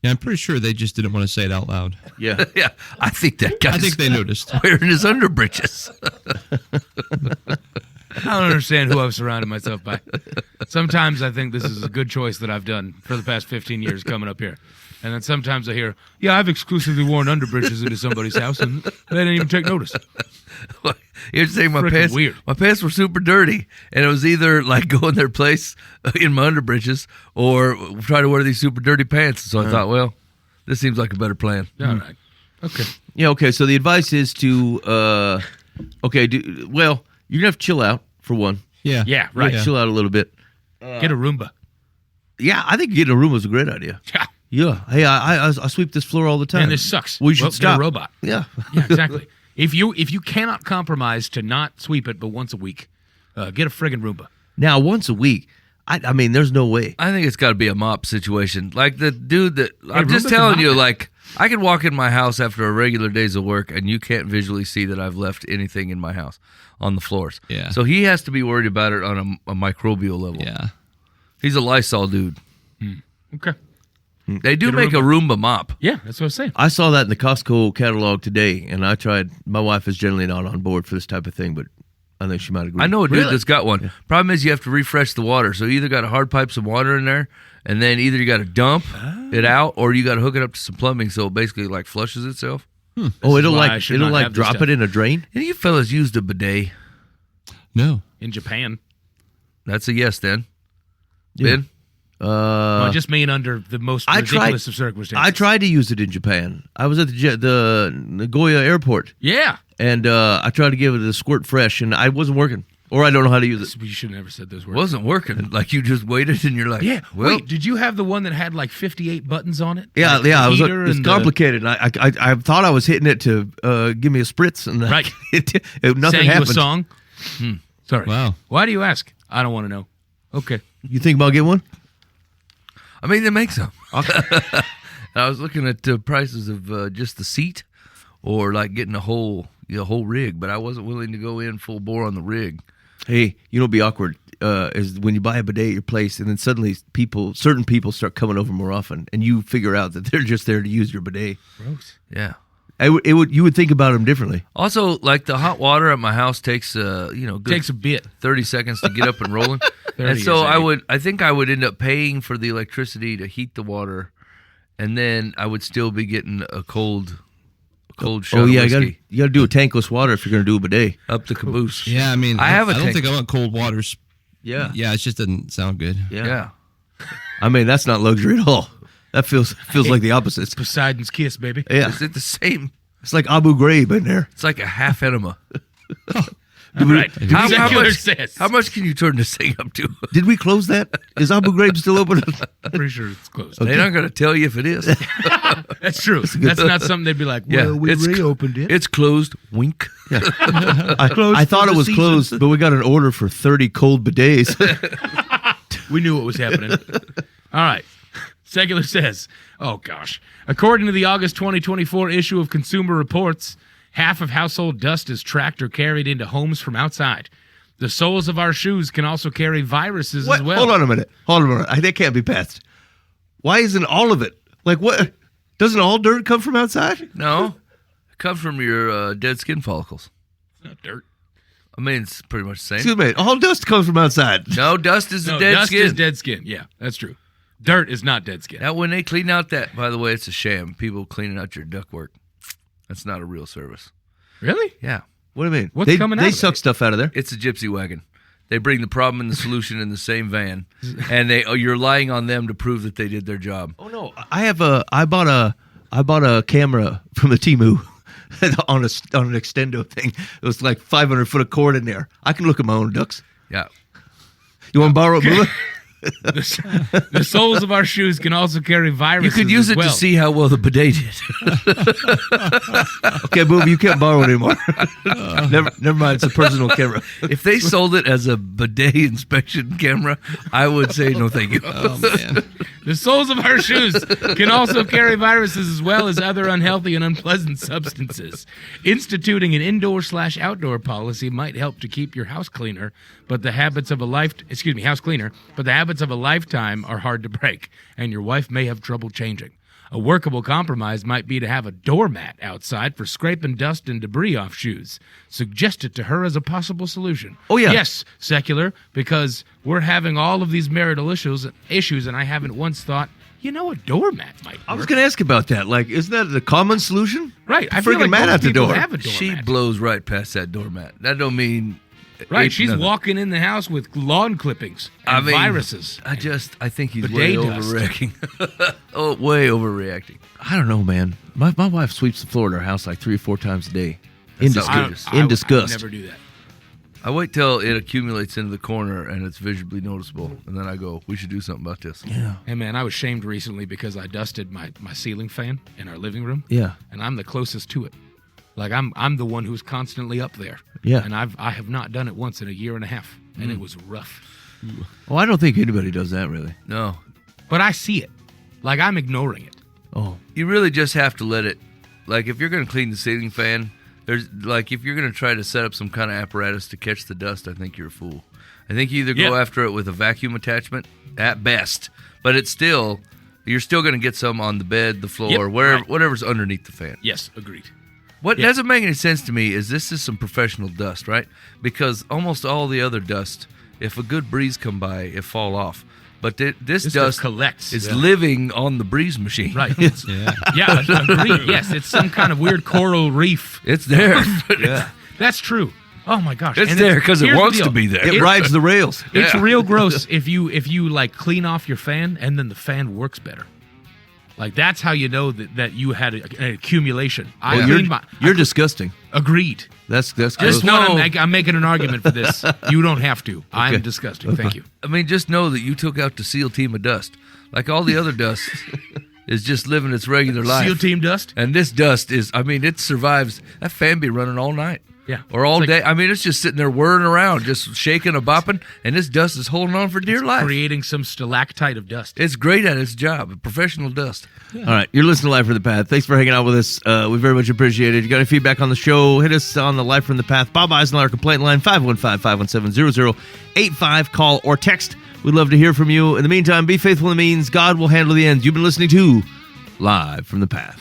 Yeah, I'm pretty sure they just didn't want to say it out loud. Yeah. Yeah, I think that guy. I think they noticed. wearing his under bridges. I don't understand who I've surrounded myself by. Sometimes I think this is a good choice that I've done for the past 15 years coming up here. And then sometimes I hear, yeah, I've exclusively worn underbridges into somebody's house, and they didn't even take notice. Here's the thing, Frickin' weird. My pants were super dirty, and it was either like go in their place in my underbridges or try to wear these super dirty pants. So I thought, well, this seems like a better plan. All right. Okay. Yeah, okay. So the advice is to, you're going to have to chill out, for one. Yeah. Yeah, right. Chill out a little bit. Get a Roomba. Yeah, I think getting a room was a great idea. Yeah. Yeah. Hey, I sweep this floor all the time. And this sucks. We should Well, stop. Get a robot. Yeah. Yeah, exactly. If you cannot compromise to not sweep it but once a week, get a friggin' Roomba. Now, once a week, I mean, there's no way. I think it's got to be a mop situation. Like the dude that I'm just Roomba telling can you, mop. like I can walk in my house after a regular days of work, and you can't visually see that I've left anything in my house on the floors. Yeah. So he has to be worried about it on a microbial level. Yeah. He's a Lysol dude. Okay. They do make a Roomba mop. Yeah, that's what I was saying. I saw that in the Costco catalog today, and I tried. My wife is generally not on board for this type of thing, but I think she might agree. I know a dude Really? that's got one. Problem is you have to refresh the water. So you either got to hard pipe some water in there, and then either you got to dump it out, or you got to hook it up to some plumbing so it basically like flushes itself. Oh, it'll why I should not have this drop stuff. it in a drain. And you fellas used a bidet. No. In Japan. That's a yes then. Yeah. Ben? I just mean under the most I ridiculous tried- of circumstances. I tried to use it in Japan. I was at the Nagoya airport, Yeah. and I tried to give it a squirt fresh, and I wasn't working, or I don't know how to use it. You should have never said those words. Wasn't working. Like you just waited and you're like, Yeah. well, Wait, did you have the one that had like 58 buttons on it? Yeah, Like yeah, the it was heater it's and the- complicated. I thought I was hitting it to give me a spritz, and Right. nothing sang you happened. a song? Sorry. Wow. Why do you ask? I don't want to know. Okay. You think about getting one? I mean, they make some. I was looking at prices of just the seat or like getting a whole rig, but I wasn't willing to go in full bore on the rig. Hey, you know, what'd be awkward is when you buy a bidet at your place, and then suddenly certain people start coming over more often, and you figure out that they're just there to use your bidet. Gross. Yeah. You would think about them differently. Also, like the hot water at my house takes good Takes a bit. 30 seconds to get up and rolling. 30 And so is I think I would end up paying for the electricity to heat the water, and then I would still be getting a cold shot Oh of yeah, whiskey you got to do a tankless water if you're going to do a bidet. up the caboose. Yeah, I mean, I have a I don't tank. think I want cold waters. Yeah, Yeah, it just doesn't sound good. Yeah. I mean, that's not luxury at all. That feels like the opposite. It's, Poseidon's kiss, baby. yeah, Is it the same? it's like Abu Ghraib in there. It's like a half enema. All right. How Secular much, says. how much can you turn this thing up to? Did we close that? Is Abu Ghraib still open? I'm pretty sure it's closed. They're not going to tell you if it is. That's true. That's not something they'd be like, well, we it's- reopened it. It's closed. Wink. I thought it was closed, but we got an order for 30 cold bidets. We knew what was happening. All right. Secular says, oh gosh. According to the August 2024 issue of Consumer Reports, half of household dust is tracked or carried into homes from outside. The soles of our shoes can also carry viruses What? as well. Hold on a minute. That can't be passed. Why isn't all of it? Like what? Doesn't all dirt come from outside? No. It comes from your dead skin follicles. It's not dirt. I mean, it's pretty much the same. Excuse me. All dust comes from outside. No, dust is the No, dead dust skin. is dead skin. Yeah, that's true. Dirt is not dead skin. Now, when they clean out that, by the way, it's a sham. People cleaning out your ductwork. That's not a real service. Really? Yeah. What do you mean? What's coming out They of suck it? stuff out of there. It's a gypsy wagon. They bring the problem and the solution in the same van, and you're lying on them to prove that they did their job. Oh no, I bought a camera from the Temu on an extendo thing. It was like 500 foot of cord in there. I can look at my own ducks. Yeah. You want to borrow it, Bula? The soles of our shoes can also carry You viruses. could use as it well. to see how well the bidet did. Okay, Boob, you can't borrow anymore. Never mind. It's a personal camera. If they sold it as a bidet inspection camera, I would say no thank you. Oh man. The soles of our shoes can also carry viruses as well as other unhealthy and unpleasant substances. Instituting an indoor/outdoor policy might help to keep your house cleaner, but the habits of a lifetime are hard to break, and your wife may have trouble changing. A workable compromise might be to have a doormat outside for scraping dust and debris off shoes. Suggest it to her as a possible solution. Oh, yeah. Yes, secular, because we're having all of these marital issues, and I haven't once thought, a doormat might work. I was going to ask about that. Like, isn't that the common solution? Right. I Freaking feel like mat most out the people door. have a doormat. She blows right past that doormat. That don't mean Right, she's nothing. walking in the house with lawn clippings and viruses. I think he's Bidet way dust. overreacting. Oh, way overreacting. I don't know, man. My wife sweeps the floor at our house like 3 or 4 times a day. In That's disgust. outrageous. In disgust. I would never do that. I wait till it accumulates into the corner and it's visibly noticeable, and then I go, we should do something about this. Yeah. Hey, man, I was shamed recently because I dusted my ceiling fan in our living room. Yeah. And I'm the closest to it. Like, I'm the one who's constantly up there. Yeah. And I have not done it once in a year and a half, and it was rough. Well, I don't think anybody does that, really. No. But I see it. Like, I'm ignoring it. Oh. You really just have to let it, like, if you're going to clean the ceiling fan, if you're going to try to set up some kind of apparatus to catch the dust, I think you're a fool. I think you either go Yeah. after it with a vacuum attachment at best, but you're still going to get some on the bed, the floor, Yep, wherever, right. whatever's underneath the fan. Yes, agreed. What Yeah. doesn't make any sense to me is this is some professional dust, right? Because almost all the other dust, if a good breeze come by, it fall off. But this This dust collects. is living on the breeze machine. Right. Yeah, agreed. Yes, it's some kind of weird coral reef. It's there. Yeah. That's true. Oh my gosh. It's And there 'cause it here's the wants to deal. be there. It rides the rails. It's Yeah. real gross if you like clean off your fan and then the fan works better. Like, that's how you know that you had an accumulation. I Well, cleaned you're disgusting. agreed. That's Just gross. know- I'm making an argument for this. You don't have to. I'm disgusting. Thank you. I mean, just know that you took out the SEAL team of dust. Like all the other dust is just living its regular life. SEAL team dust. And this dust it survives. That fan be running all night. Yeah. Or all It's like- day. I mean, it's just sitting there whirring around, just shaking and bopping, and this dust is holding on for dear life. Creating some stalactite of dust. It's great at its job, professional dust. All right, you're listening to Live from the Path. Thanks for hanging out with us. We very much appreciate it. You got any feedback on the show, hit us on the Live from the Path Bob Eisenhower complaint line, 515-517-0085. Call or text. We'd love to hear from you. In the meantime, be faithful in the means. God will handle the ends. You've been listening to Live from the Path.